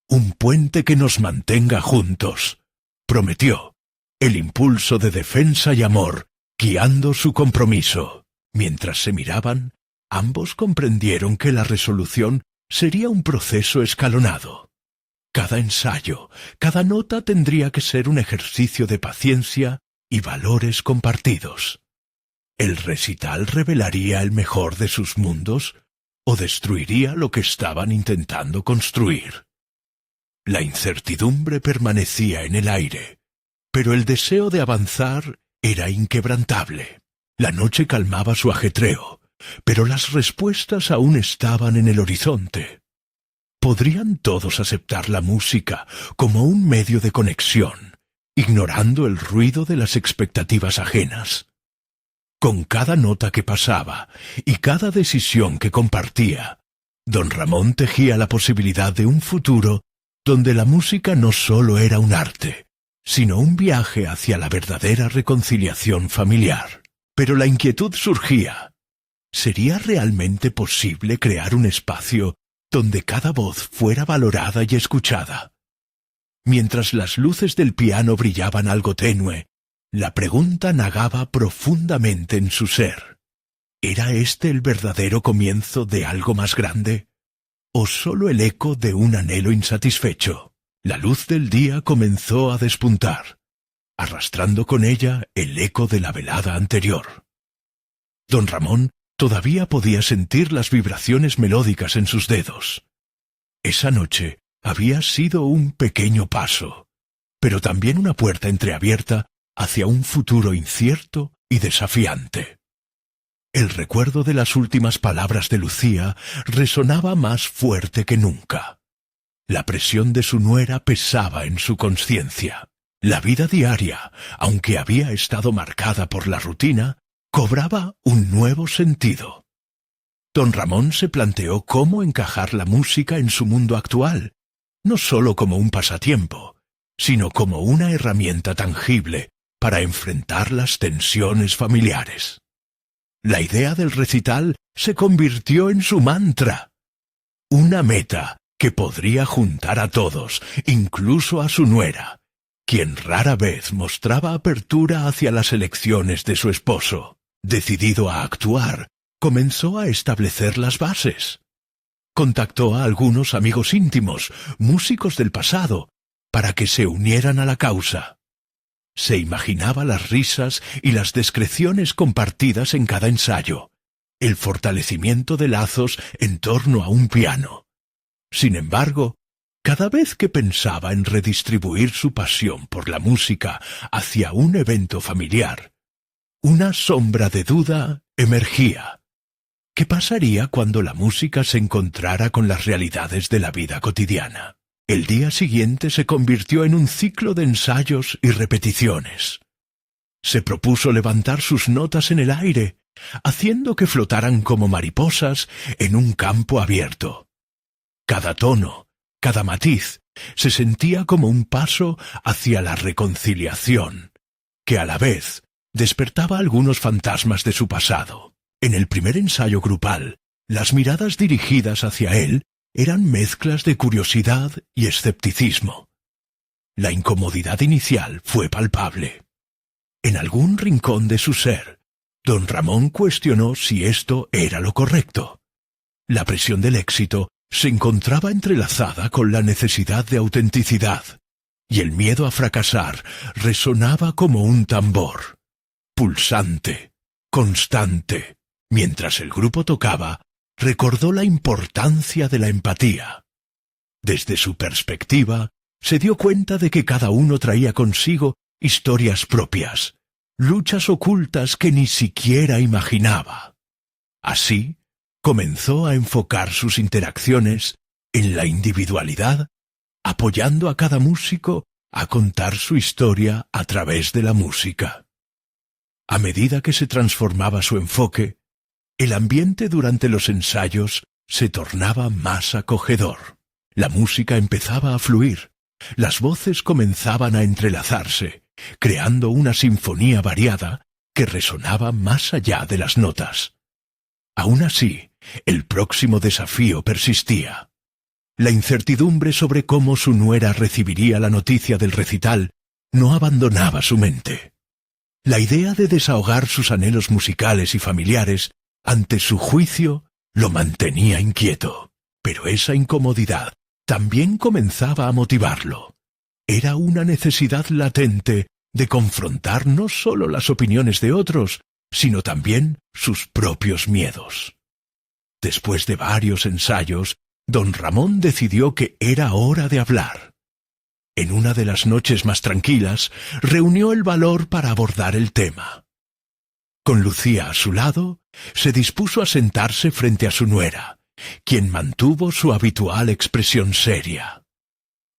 un puente que nos mantenga juntos», prometió, el impulso de defensa y amor guiando su compromiso. Mientras se miraban, ambos comprendieron que la resolución sería un proceso escalonado. Cada ensayo, cada nota tendría que ser un ejercicio de paciencia y valores compartidos. ¿El recital revelaría el mejor de sus mundos o destruiría lo que estaban intentando construir? La incertidumbre permanecía en el aire, pero el deseo de avanzar era inquebrantable. La noche calmaba su ajetreo, pero las respuestas aún estaban en el horizonte. ¿Podrían todos aceptar la música como un medio de conexión, ignorando el ruido de las expectativas ajenas? Con cada nota que pasaba y cada decisión que compartía, don Ramón tejía la posibilidad de un futuro donde la música no solo era un arte, sino un viaje hacia la verdadera reconciliación familiar. Pero la inquietud surgía. ¿Sería realmente posible crear un espacio donde cada voz fuera valorada y escuchada? Mientras las luces del piano brillaban algo tenue, la pregunta nagaba profundamente en su ser. ¿Era este el verdadero comienzo de algo más grande? ¿O solo el eco de un anhelo insatisfecho? La luz del día comenzó a despuntar, arrastrando con ella el eco de la velada anterior. Don Ramón todavía podía sentir las vibraciones melódicas en sus dedos. Esa noche había sido un pequeño paso, pero también una puerta entreabierta hacia un futuro incierto y desafiante. El recuerdo de las últimas palabras de Lucía resonaba más fuerte que nunca. La presión de su nuera pesaba en su conciencia. La vida diaria, aunque había estado marcada por la rutina, cobraba un nuevo sentido. Don Ramón se planteó cómo encajar la música en su mundo actual, no solo como un pasatiempo, sino como una herramienta tangible para enfrentar las tensiones familiares. La idea del recital se convirtió en su mantra, una meta que podría juntar a todos, incluso a su nuera, quien rara vez mostraba apertura hacia las elecciones de su esposo. Decidido a actuar, comenzó a establecer las bases. Contactó a algunos amigos íntimos, músicos del pasado, para que se unieran a la causa. Se imaginaba las risas y las discreciones compartidas en cada ensayo, el fortalecimiento de lazos en torno a un piano. Sin embargo, cada vez que pensaba en redistribuir su pasión por la música hacia un evento familiar, una sombra de duda emergía. ¿Qué pasaría cuando la música se encontrara con las realidades de la vida cotidiana? El día siguiente se convirtió en un ciclo de ensayos y repeticiones. Se propuso levantar sus notas en el aire, haciendo que flotaran como mariposas en un campo abierto. Cada tono, cada matiz, se sentía como un paso hacia la reconciliación, que a la vez despertaba algunos fantasmas de su pasado. En el primer ensayo grupal, las miradas dirigidas hacia él eran mezclas de curiosidad y escepticismo. La incomodidad inicial fue palpable. En algún rincón de su ser, don Ramón cuestionó si esto era lo correcto. La presión del éxito se encontraba entrelazada con la necesidad de autenticidad, y el miedo a fracasar resonaba como un tambor, pulsante, constante. Mientras el grupo tocaba, recordó la importancia de la empatía. Desde su perspectiva, se dio cuenta de que cada uno traía consigo historias propias, luchas ocultas que ni siquiera imaginaba. Así, comenzó a enfocar sus interacciones en la individualidad, apoyando a cada músico a contar su historia a través de la música. A medida que se transformaba su enfoque, el ambiente durante los ensayos se tornaba más acogedor. La música empezaba a fluir, las voces comenzaban a entrelazarse, creando una sinfonía variada que resonaba más allá de las notas. Aún así, el próximo desafío persistía. La incertidumbre sobre cómo su nuera recibiría la noticia del recital no abandonaba su mente. La idea de desahogar sus anhelos musicales y familiares ante su juicio lo mantenía inquieto, pero esa incomodidad también comenzaba a motivarlo. Era una necesidad latente de confrontar no solo las opiniones de otros, sino también sus propios miedos. Después de varios ensayos, don Ramón decidió que era hora de hablar. En una de las noches más tranquilas, reunió el valor para abordar el tema. Con Lucía a su lado, se dispuso a sentarse frente a su nuera, quien mantuvo su habitual expresión seria.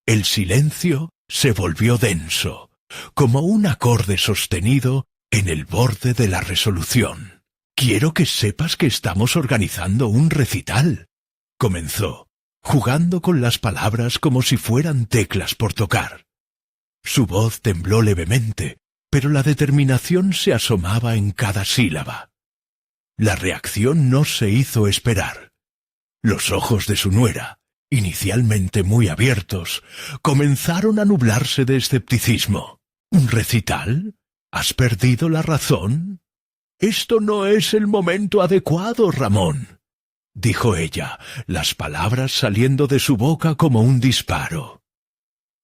El silencio se volvió denso, como un acorde sostenido en el borde de la resolución. «Quiero que sepas que estamos organizando un recital», comenzó, jugando con las palabras como si fueran teclas por tocar. Su voz tembló levemente, pero la determinación se asomaba en cada sílaba. La reacción no se hizo esperar. Los ojos de su nuera, inicialmente muy abiertos, comenzaron a nublarse de escepticismo. «¿Un recital? ¿Has perdido la razón?» «Esto no es el momento adecuado, Ramón», dijo ella, las palabras saliendo de su boca como un disparo.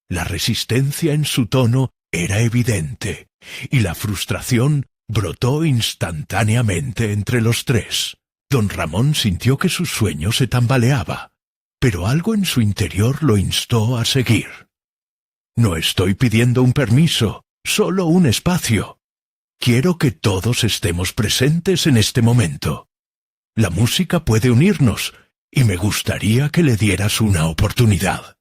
La resistencia en su tono era evidente, y la frustración brotó instantáneamente entre los tres. Don Ramón sintió que su sueño se tambaleaba, pero algo en su interior lo instó a seguir. «No estoy pidiendo un permiso, solo un espacio. Quiero que todos estemos presentes en este momento. La música puede unirnos, y me gustaría que le dieras una oportunidad.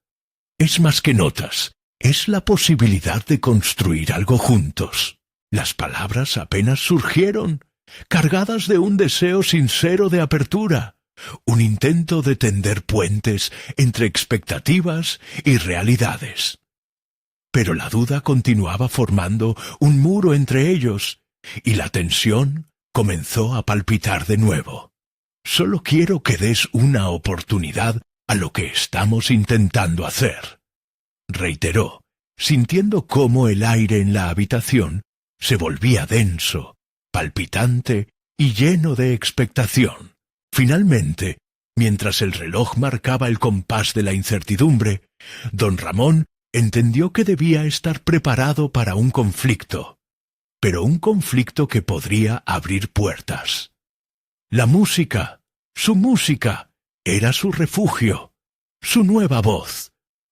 Es más que notas, es la posibilidad de construir algo juntos». Las palabras apenas surgieron, cargadas de un deseo sincero de apertura, un intento de tender puentes entre expectativas y realidades. Pero la duda continuaba formando un muro entre ellos, y la tensión comenzó a palpitar de nuevo. «Solo quiero que des una oportunidad a lo que estamos intentando hacer», reiteró, sintiendo cómo el aire en la habitación se volvía denso, palpitante y lleno de expectación. Finalmente, mientras el reloj marcaba el compás de la incertidumbre, don Ramón entendió que debía estar preparado para un conflicto, pero un conflicto que podría abrir puertas. La música, su música, era su refugio, su nueva voz,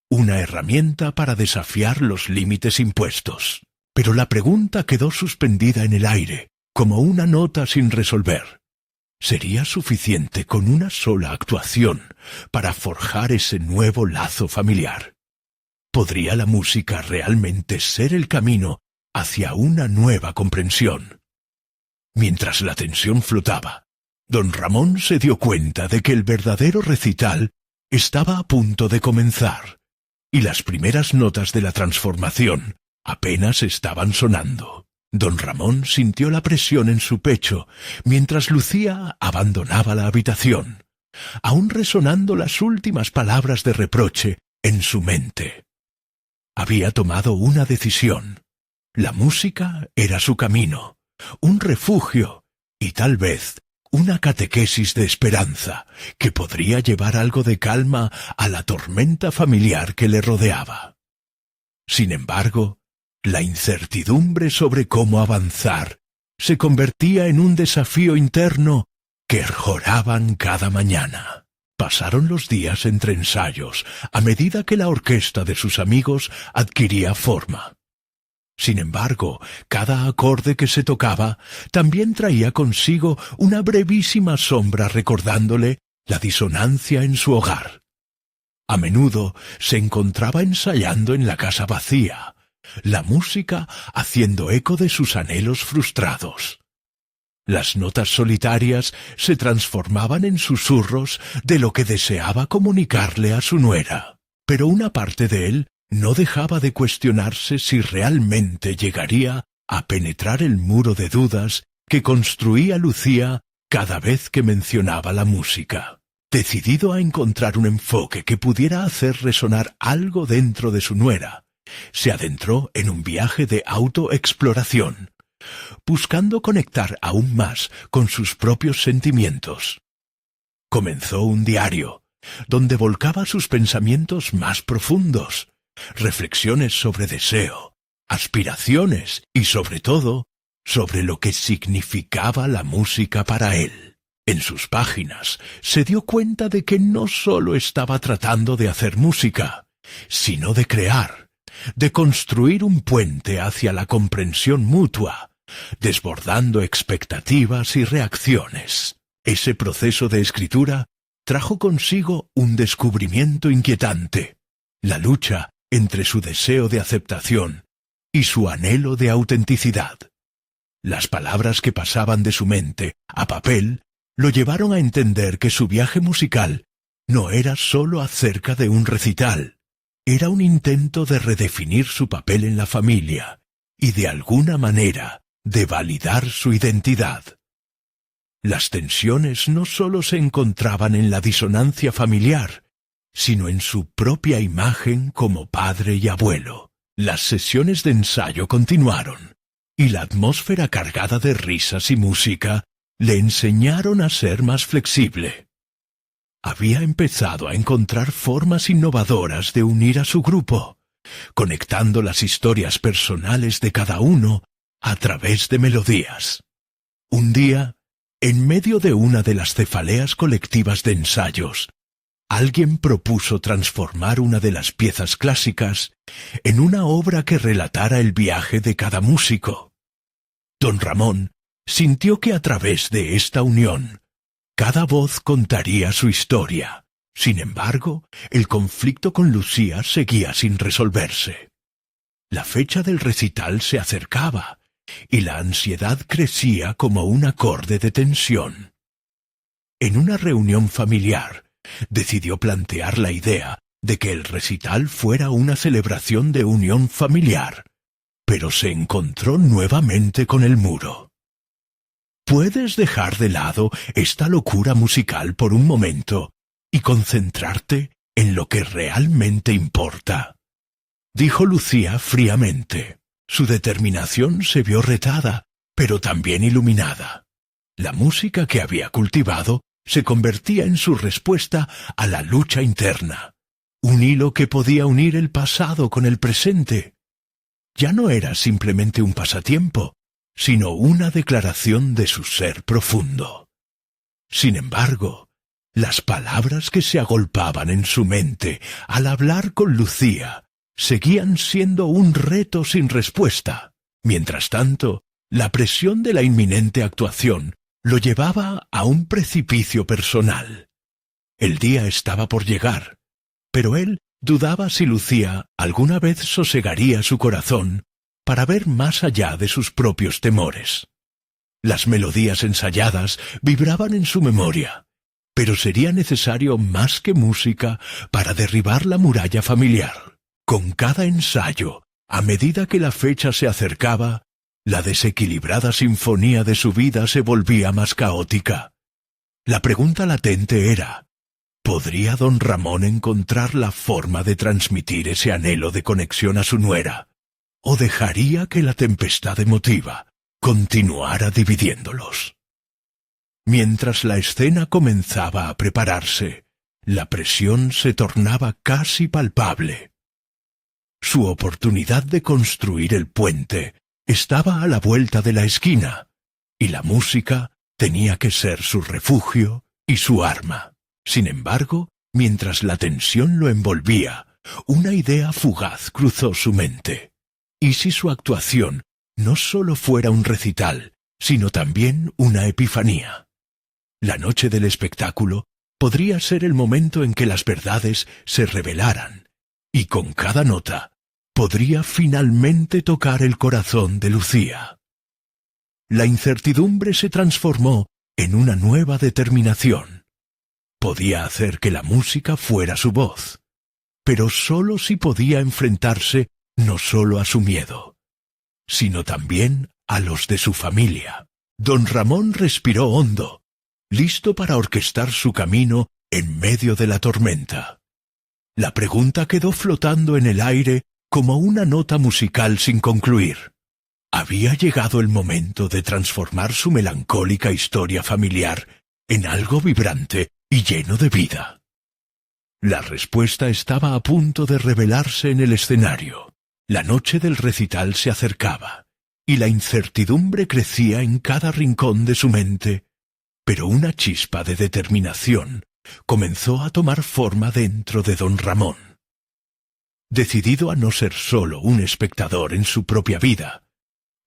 una herramienta para desafiar los límites impuestos. Pero la pregunta quedó suspendida en el aire, como una nota sin resolver. ¿Sería suficiente con una sola actuación para forjar ese nuevo lazo familiar? ¿Podría la música realmente ser el camino hacia una nueva comprensión? Mientras la tensión flotaba, don Ramón se dio cuenta de que el verdadero recital estaba a punto de comenzar, y las primeras notas de la transformación apenas estaban sonando. Don Ramón sintió la presión en su pecho mientras Lucía abandonaba la habitación, aún resonando las últimas palabras de reproche en su mente. Había tomado una decisión. La música era su camino, un refugio y tal vez una catequesis de esperanza que podría llevar algo de calma a la tormenta familiar que le rodeaba. Sin embargo, la incertidumbre sobre cómo avanzar se convertía en un desafío interno que joraban cada mañana. Pasaron los días entre ensayos a medida que la orquesta de sus amigos adquiría forma. Sin embargo, cada acorde que se tocaba también traía consigo una brevísima sombra recordándole la disonancia en su hogar. A menudo se encontraba ensayando en la casa vacía, la música haciendo eco de sus anhelos frustrados. Las notas solitarias se transformaban en susurros de lo que deseaba comunicarle a su nuera, pero una parte de él no dejaba de cuestionarse si realmente llegaría a penetrar el muro de dudas que construía Lucía cada vez que mencionaba la música. Decidido a encontrar un enfoque que pudiera hacer resonar algo dentro de su nuera, se adentró en un viaje de autoexploración, buscando conectar aún más con sus propios sentimientos. Comenzó un diario, donde volcaba sus pensamientos más profundos, reflexiones sobre deseo, aspiraciones y, sobre todo, sobre lo que significaba la música para él. En sus páginas se dio cuenta de que no solo estaba tratando de hacer música, sino de crear, de construir un puente hacia la comprensión mutua, desbordando expectativas y reacciones. Ese proceso de escritura trajo consigo un descubrimiento inquietante: la lucha entre su deseo de aceptación y su anhelo de autenticidad. Las palabras que pasaban de su mente a papel lo llevaron a entender que su viaje musical no era sólo acerca de un recital, era un intento de redefinir su papel en la familia y, de alguna manera, de validar su identidad. Las tensiones no sólo se encontraban en la disonancia familiar, sino en su propia imagen como padre y abuelo. Las sesiones de ensayo continuaron, y la atmósfera cargada de risas y música le enseñaron a ser más flexible. Había empezado a encontrar formas innovadoras de unir a su grupo, conectando las historias personales de cada uno a través de melodías. Un día, en medio de una de las cefaleas colectivas de ensayos, alguien propuso transformar una de las piezas clásicas en una obra que relatara el viaje de cada músico. Don Ramón sintió que a través de esta unión, cada voz contaría su historia. Sin embargo, el conflicto con Lucía seguía sin resolverse. La fecha del recital se acercaba, y la ansiedad crecía como un acorde de tensión. En una reunión familiar, decidió plantear la idea de que el recital fuera una celebración de unión familiar, pero se encontró nuevamente con el muro. ¿Puedes dejar de lado esta locura musical por un momento y concentrarte en lo que realmente importa?, dijo Lucía fríamente. Su determinación se vio retada, pero también iluminada. La música que había cultivado se convertía en su respuesta a la lucha interna, un hilo que podía unir el pasado con el presente. Ya no era simplemente un pasatiempo, sino una declaración de su ser profundo. Sin embargo, las palabras que se agolpaban en su mente al hablar con Lucía seguían siendo un reto sin respuesta. Mientras tanto, la presión de la inminente actuación lo llevaba a un precipicio personal. El día estaba por llegar, pero él dudaba si Lucía alguna vez sosegaría su corazón para ver más allá de sus propios temores. Las melodías ensayadas vibraban en su memoria, pero sería necesario más que música para derribar la muralla familiar. Con cada ensayo, a medida que la fecha se acercaba, la desequilibrada sinfonía de su vida se volvía más caótica. La pregunta latente era: ¿podría don Ramón encontrar la forma de transmitir ese anhelo de conexión a su nuera? ¿O dejaría que la tempestad emotiva continuara dividiéndolos? Mientras la escena comenzaba a prepararse, la presión se tornaba casi palpable. Su oportunidad de construir el puente estaba a la vuelta de la esquina, y la música tenía que ser su refugio y su arma. Sin embargo, mientras la tensión lo envolvía, una idea fugaz cruzó su mente. ¿Y si su actuación no solo fuera un recital, sino también una epifanía? La noche del espectáculo podría ser el momento en que las verdades se revelaran, y con cada nota podría finalmente tocar el corazón de Lucía. La incertidumbre se transformó en una nueva determinación. Podía hacer que la música fuera su voz, pero sólo si podía enfrentarse no sólo a su miedo, sino también a los de su familia. Don Ramón respiró hondo, listo para orquestar su camino en medio de la tormenta. La pregunta quedó flotando en el aire como una nota musical sin concluir. Había llegado el momento de transformar su melancólica historia familiar en algo vibrante y lleno de vida. La respuesta estaba a punto de revelarse en el escenario. La noche del recital se acercaba, y la incertidumbre crecía en cada rincón de su mente, pero una chispa de determinación comenzó a tomar forma dentro de don Ramón. Decidido a no ser solo un espectador en su propia vida,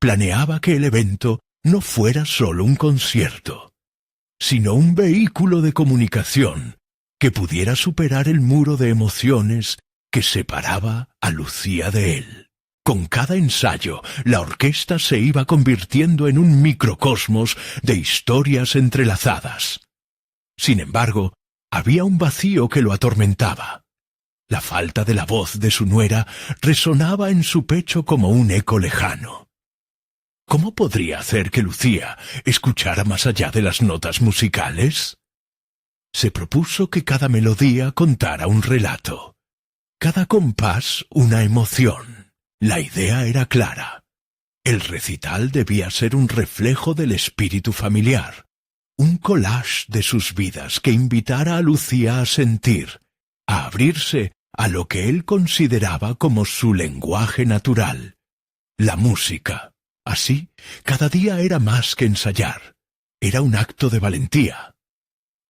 planeaba que el evento no fuera solo un concierto, sino un vehículo de comunicación que pudiera superar el muro de emociones que separaba a Lucía de él. Con cada ensayo, la orquesta se iba convirtiendo en un microcosmos de historias entrelazadas. Sin embargo, había un vacío que lo atormentaba. La falta de la voz de su nuera resonaba en su pecho como un eco lejano. ¿Cómo podría hacer que Lucía escuchara más allá de las notas musicales? Se propuso que cada melodía contara un relato, cada compás una emoción. La idea era clara. El recital debía ser un reflejo del espíritu familiar, un collage de sus vidas que invitara a Lucía a sentir, a abrirse a lo que él consideraba como su lenguaje natural, la música. Así, cada día era más que ensayar, era un acto de valentía.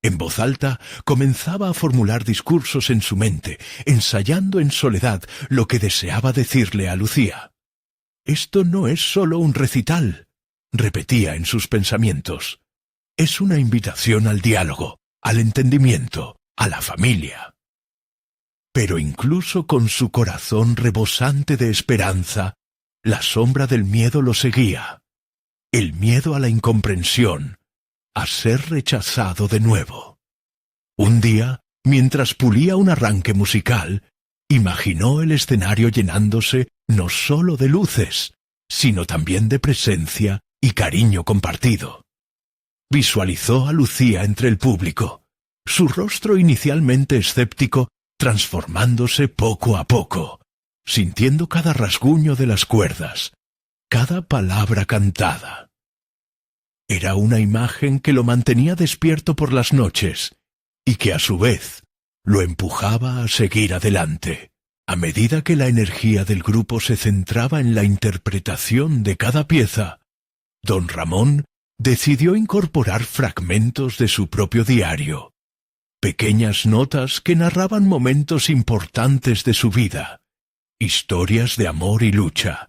En voz alta comenzaba a formular discursos en su mente, ensayando en soledad lo que deseaba decirle a Lucía. «Esto no es solo un recital», repetía en sus pensamientos. «Es una invitación al diálogo, al entendimiento, a la familia». Pero incluso con su corazón rebosante de esperanza, la sombra del miedo lo seguía. El miedo a la incomprensión, a ser rechazado de nuevo. Un día, mientras pulía un arranque musical, imaginó el escenario llenándose no solo de luces, sino también de presencia y cariño compartido. Visualizó a Lucía entre el público, su rostro inicialmente escéptico transformándose poco a poco, sintiendo cada rasguño de las cuerdas, cada palabra cantada. Era una imagen que lo mantenía despierto por las noches y que a su vez lo empujaba a seguir adelante. A medida que la energía del grupo se centraba en la interpretación de cada pieza, don Ramón decidió incorporar fragmentos de su propio diario, pequeñas notas que narraban momentos importantes de su vida, historias de amor y lucha,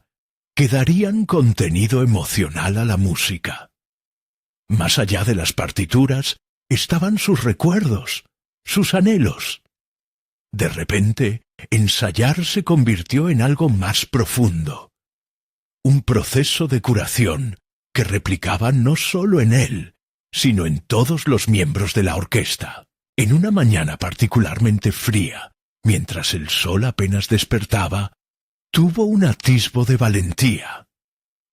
que darían contenido emocional a la música. Más allá de las partituras estaban sus recuerdos, sus anhelos. De repente, ensayar se convirtió en algo más profundo. Un proceso de curación que replicaba no solo en él, sino en todos los miembros de la orquesta. En una mañana particularmente fría, mientras el sol apenas despertaba, tuvo un atisbo de valentía.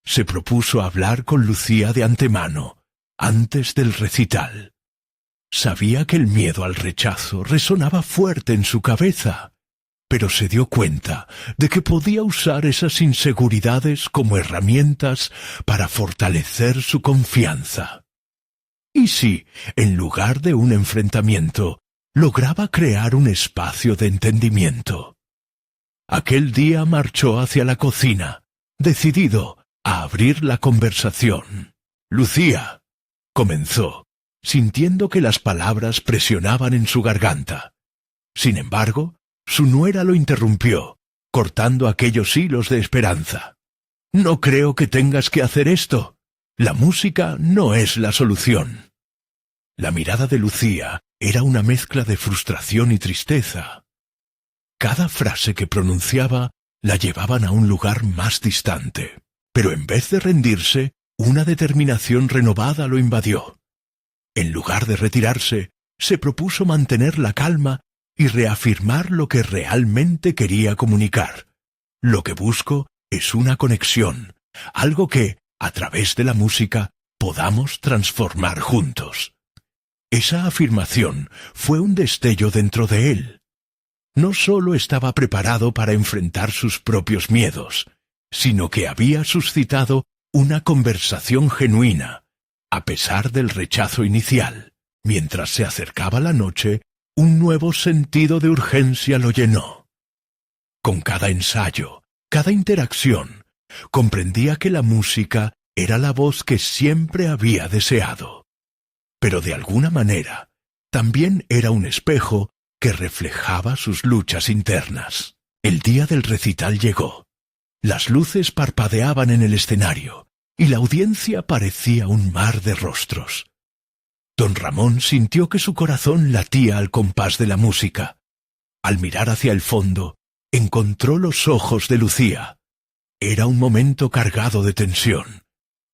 Se propuso hablar con Lucía de antemano, antes del recital. Sabía que el miedo al rechazo resonaba fuerte en su cabeza, pero se dio cuenta de que podía usar esas inseguridades como herramientas para fortalecer su confianza. ¿Y si, en lugar de un enfrentamiento, lograba crear un espacio de entendimiento? Aquel día marchó hacia la cocina, decidido a abrir la conversación. «Lucía», comenzó, sintiendo que las palabras presionaban en su garganta. Sin embargo, su nuera lo interrumpió, cortando aquellos hilos de esperanza. «No creo que tengas que hacer esto. La música no es la solución». La mirada de Lucía era una mezcla de frustración y tristeza. Cada frase que pronunciaba la llevaban a un lugar más distante, pero en vez de rendirse, una determinación renovada lo invadió. En lugar de retirarse, se propuso mantener la calma y reafirmar lo que realmente quería comunicar. Lo que busco es una conexión, algo que, a través de la música, podamos transformar juntos. Esa afirmación fue un destello dentro de él. No solo estaba preparado para enfrentar sus propios miedos, sino que había suscitado una conversación genuina, a pesar del rechazo inicial. Mientras se acercaba la noche, Un nuevo sentido de urgencia lo llenó. Con cada ensayo, cada interacción, comprendía que la música era la voz que siempre había deseado. Pero de alguna manera, también era un espejo que reflejaba sus luchas internas. El día del recital llegó. Las luces parpadeaban en el escenario y la audiencia parecía un mar de rostros. Don Ramón sintió que su corazón latía al compás de la música. Al mirar hacia el fondo, encontró los ojos de Lucía. Era un momento cargado de tensión.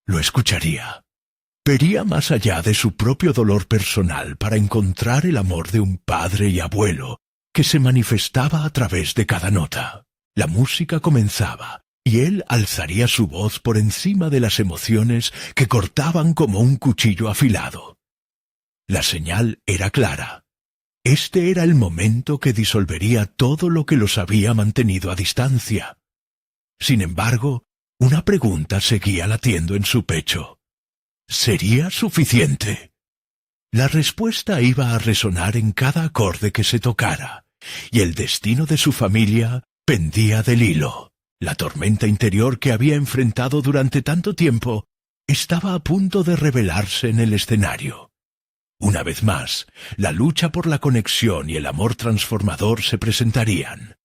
Lo escucharía. Vería más allá de su propio dolor personal para encontrar el amor de un padre y abuelo que se manifestaba a través de cada nota. La música comenzaba, y él alzaría su voz por encima de las emociones que cortaban como un cuchillo afilado. La señal era clara. Este era el momento que disolvería todo lo que los había mantenido a distancia. Sin embargo, una pregunta seguía latiendo en su pecho. ¿Sería suficiente? La respuesta iba a resonar en cada acorde que se tocara, y el destino de su familia pendía del hilo. La tormenta interior que había enfrentado durante tanto tiempo estaba a punto de revelarse en el escenario. Una vez más, la lucha por la conexión y el amor transformador se presentarían.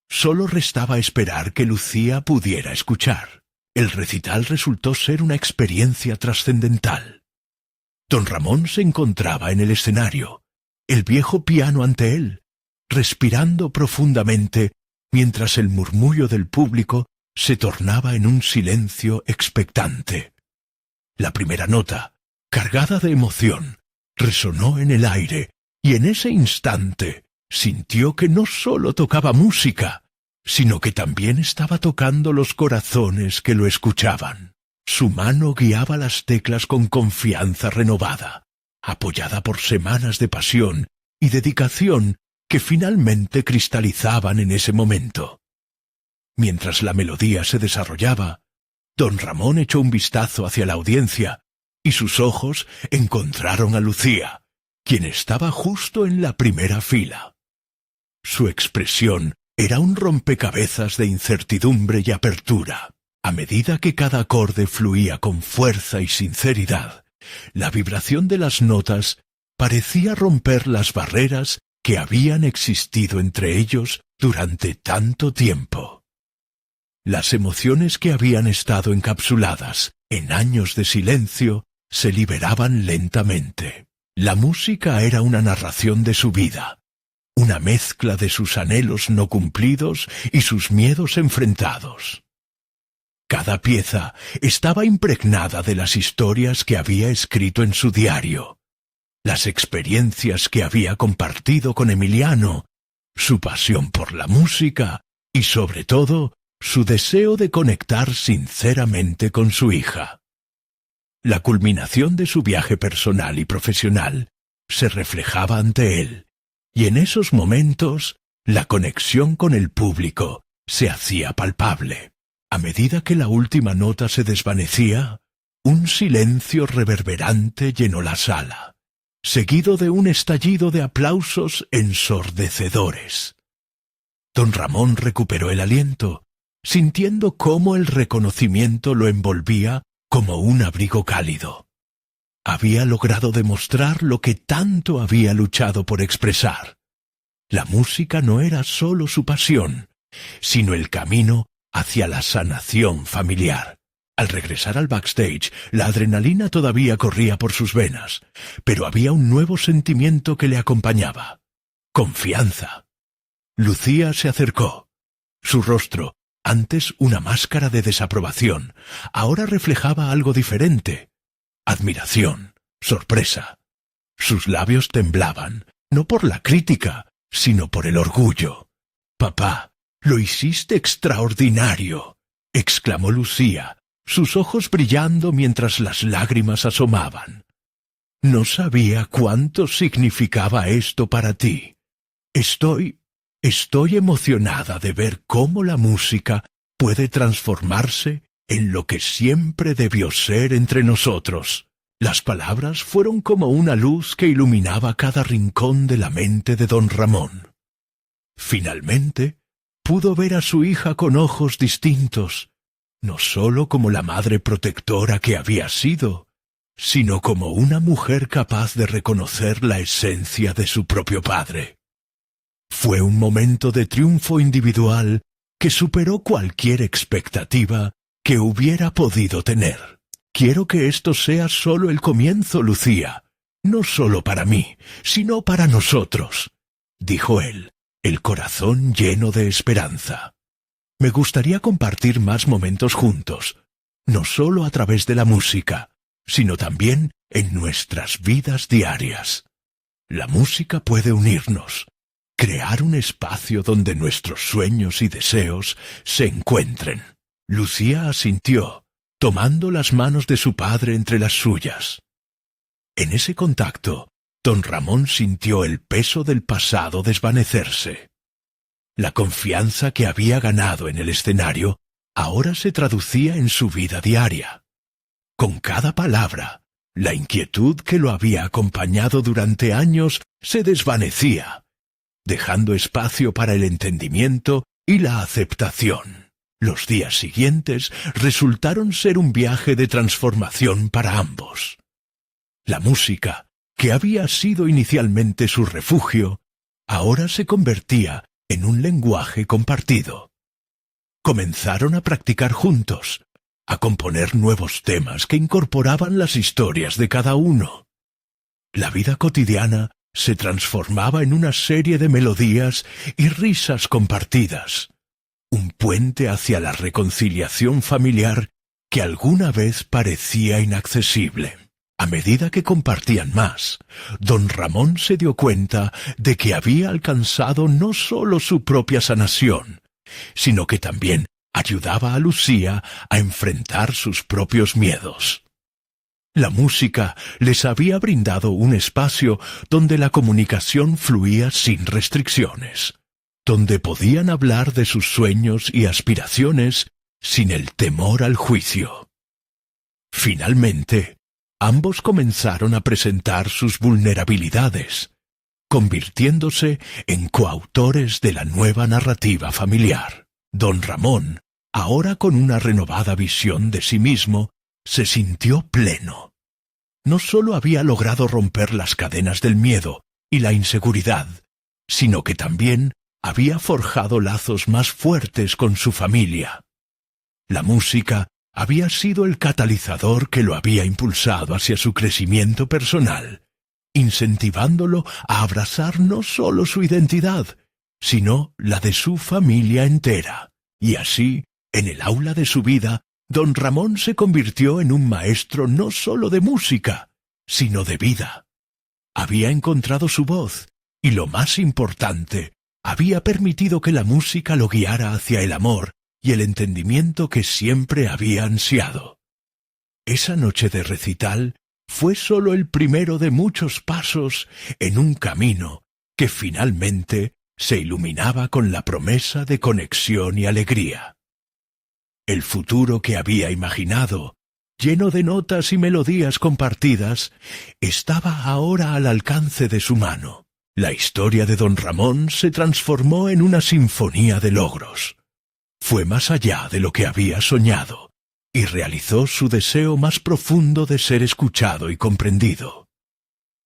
Solo restaba esperar que Lucía pudiera escuchar. El recital resultó ser una experiencia trascendental. Don Ramón se encontraba en el escenario, el viejo piano ante él, respirando profundamente mientras el murmullo del público se tornaba en un silencio expectante. La primera nota, cargada de emoción, resonó en el aire, y en ese instante sintió que no solo tocaba música, sino que también estaba tocando los corazones que lo escuchaban. Su mano guiaba las teclas con confianza renovada, apoyada por semanas de pasión y dedicación que finalmente cristalizaban en ese momento. Mientras la melodía se desarrollaba, don Ramón echó un vistazo hacia la audiencia y sus ojos encontraron a Lucía, quien estaba justo en la primera fila. Su expresión era un rompecabezas de incertidumbre y apertura. A medida que cada acorde fluía con fuerza y sinceridad, la vibración de las notas parecía romper las barreras que habían existido entre ellos durante tanto tiempo. Las emociones que habían estado encapsuladas en años de silencio se liberaban lentamente. La música era una narración de su vida, una mezcla de sus anhelos no cumplidos y sus miedos enfrentados. Cada pieza estaba impregnada de las historias que había escrito en su diario, las experiencias que había compartido con Emiliano, su pasión por la música y, sobre todo, su deseo de conectar sinceramente con su hija. La culminación de su viaje personal y profesional se reflejaba ante él, y en esos momentos la conexión con el público se hacía palpable. A medida que la última nota se desvanecía, un silencio reverberante llenó la sala, seguido de un estallido de aplausos ensordecedores. Don Ramón recuperó el aliento, sintiendo cómo el reconocimiento lo envolvía como un abrigo cálido. Había logrado demostrar lo que tanto había luchado por expresar. La música no era solo su pasión, sino el camino hacia la sanación familiar. Al regresar al backstage, la adrenalina todavía corría por sus venas, pero había un nuevo sentimiento que le acompañaba: confianza. Lucía se acercó. Su rostro, antes una máscara de desaprobación, ahora reflejaba algo diferente: admiración, sorpresa. Sus labios temblaban, no por la crítica, sino por el orgullo. «Papá, lo hiciste extraordinario», exclamó Lucía, sus ojos brillando mientras las lágrimas asomaban. «No sabía cuánto significaba esto para ti. Estoy emocionada de ver cómo la música puede transformarse en lo que siempre debió ser entre nosotros, Las palabras fueron como una luz que iluminaba cada rincón de la mente de don Ramón. Finalmente, pudo ver a su hija con ojos distintos, no sólo como la madre protectora que había sido, sino como una mujer capaz de reconocer la esencia de su propio padre. Fue un momento de triunfo individual que superó cualquier expectativa que hubiera podido tener. Quiero que esto sea solo el comienzo, Lucía, no solo para mí, sino para nosotros, dijo él, el corazón lleno de esperanza. Me gustaría compartir más momentos juntos, no solo a través de la música, sino también en nuestras vidas diarias. La música puede unirnos, crear un espacio donde nuestros sueños y deseos se encuentren. Lucía asintió, tomando las manos de su padre entre las suyas. En ese contacto, don Ramón sintió el peso del pasado desvanecerse. La confianza que había ganado en el escenario ahora se traducía en su vida diaria. Con cada palabra, la inquietud que lo había acompañado durante años se desvanecía, dejando espacio para el entendimiento y la aceptación. Los días siguientes resultaron ser un viaje de transformación para ambos. La música, que había sido inicialmente su refugio, ahora se convertía en un lenguaje compartido. Comenzaron a practicar juntos, a componer nuevos temas que incorporaban las historias de cada uno. La vida cotidiana se transformaba en una serie de melodías y risas compartidas, un puente hacia la reconciliación familiar que alguna vez parecía inaccesible. A medida que compartían más, don Ramón se dio cuenta de que había alcanzado no solo su propia sanación, sino que también ayudaba a Lucía a enfrentar sus propios miedos. La música les había brindado un espacio donde la comunicación fluía sin restricciones, donde podían hablar de sus sueños y aspiraciones sin el temor al juicio. Finalmente, ambos comenzaron a presentar sus vulnerabilidades, convirtiéndose en coautores de la nueva narrativa familiar. Don Ramón, ahora con una renovada visión de sí mismo, se sintió pleno. No solo había logrado romper las cadenas del miedo y la inseguridad, sino que también había forjado lazos más fuertes con su familia. La música había sido el catalizador que lo había impulsado hacia su crecimiento personal, incentivándolo a abrazar no solo su identidad, sino la de su familia entera. Y así, en el aula de su vida, don Ramón se convirtió en un maestro no solo de música, sino de vida. Había encontrado su voz, y lo más importante, había permitido que la música lo guiara hacia el amor y el entendimiento que siempre había ansiado. Esa noche de recital fue solo el primero de muchos pasos en un camino que finalmente se iluminaba con la promesa de conexión y alegría. El futuro que había imaginado, lleno de notas y melodías compartidas, estaba ahora al alcance de su mano. La historia de don Ramón se transformó en una sinfonía de logros. Fue más allá de lo que había soñado, y realizó su deseo más profundo de ser escuchado y comprendido.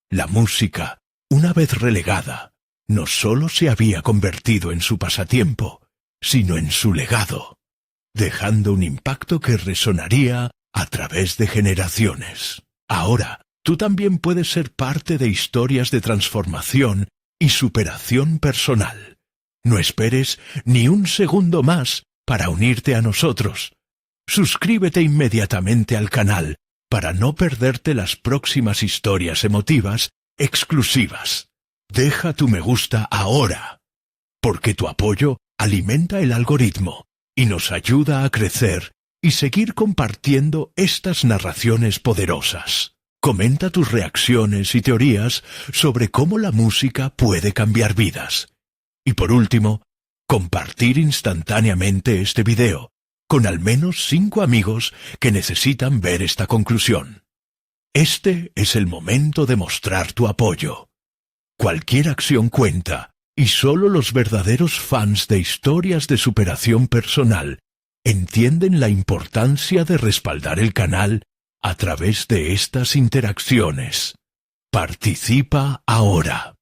La música, una vez relegada, no solo se había convertido en su pasatiempo, sino en su legado, dejando un impacto que resonaría a través de generaciones. Ahora, tú también puedes ser parte de historias de transformación y superación personal. No esperes ni un segundo más para unirte a nosotros. Suscríbete inmediatamente al canal para no perderte las próximas historias emotivas exclusivas. Deja tu me gusta ahora, porque tu apoyo alimenta el algoritmo y nos ayuda a crecer y seguir compartiendo estas narraciones poderosas. Comenta tus reacciones y teorías sobre cómo la música puede cambiar vidas. Y por último, compartir instantáneamente este video con al menos 5 amigos que necesitan ver esta conclusión. Este es el momento de mostrar tu apoyo. Cualquier acción cuenta, y solo los verdaderos fans de historias de superación personal entienden la importancia de respaldar el canal a través de estas interacciones. Participa ahora.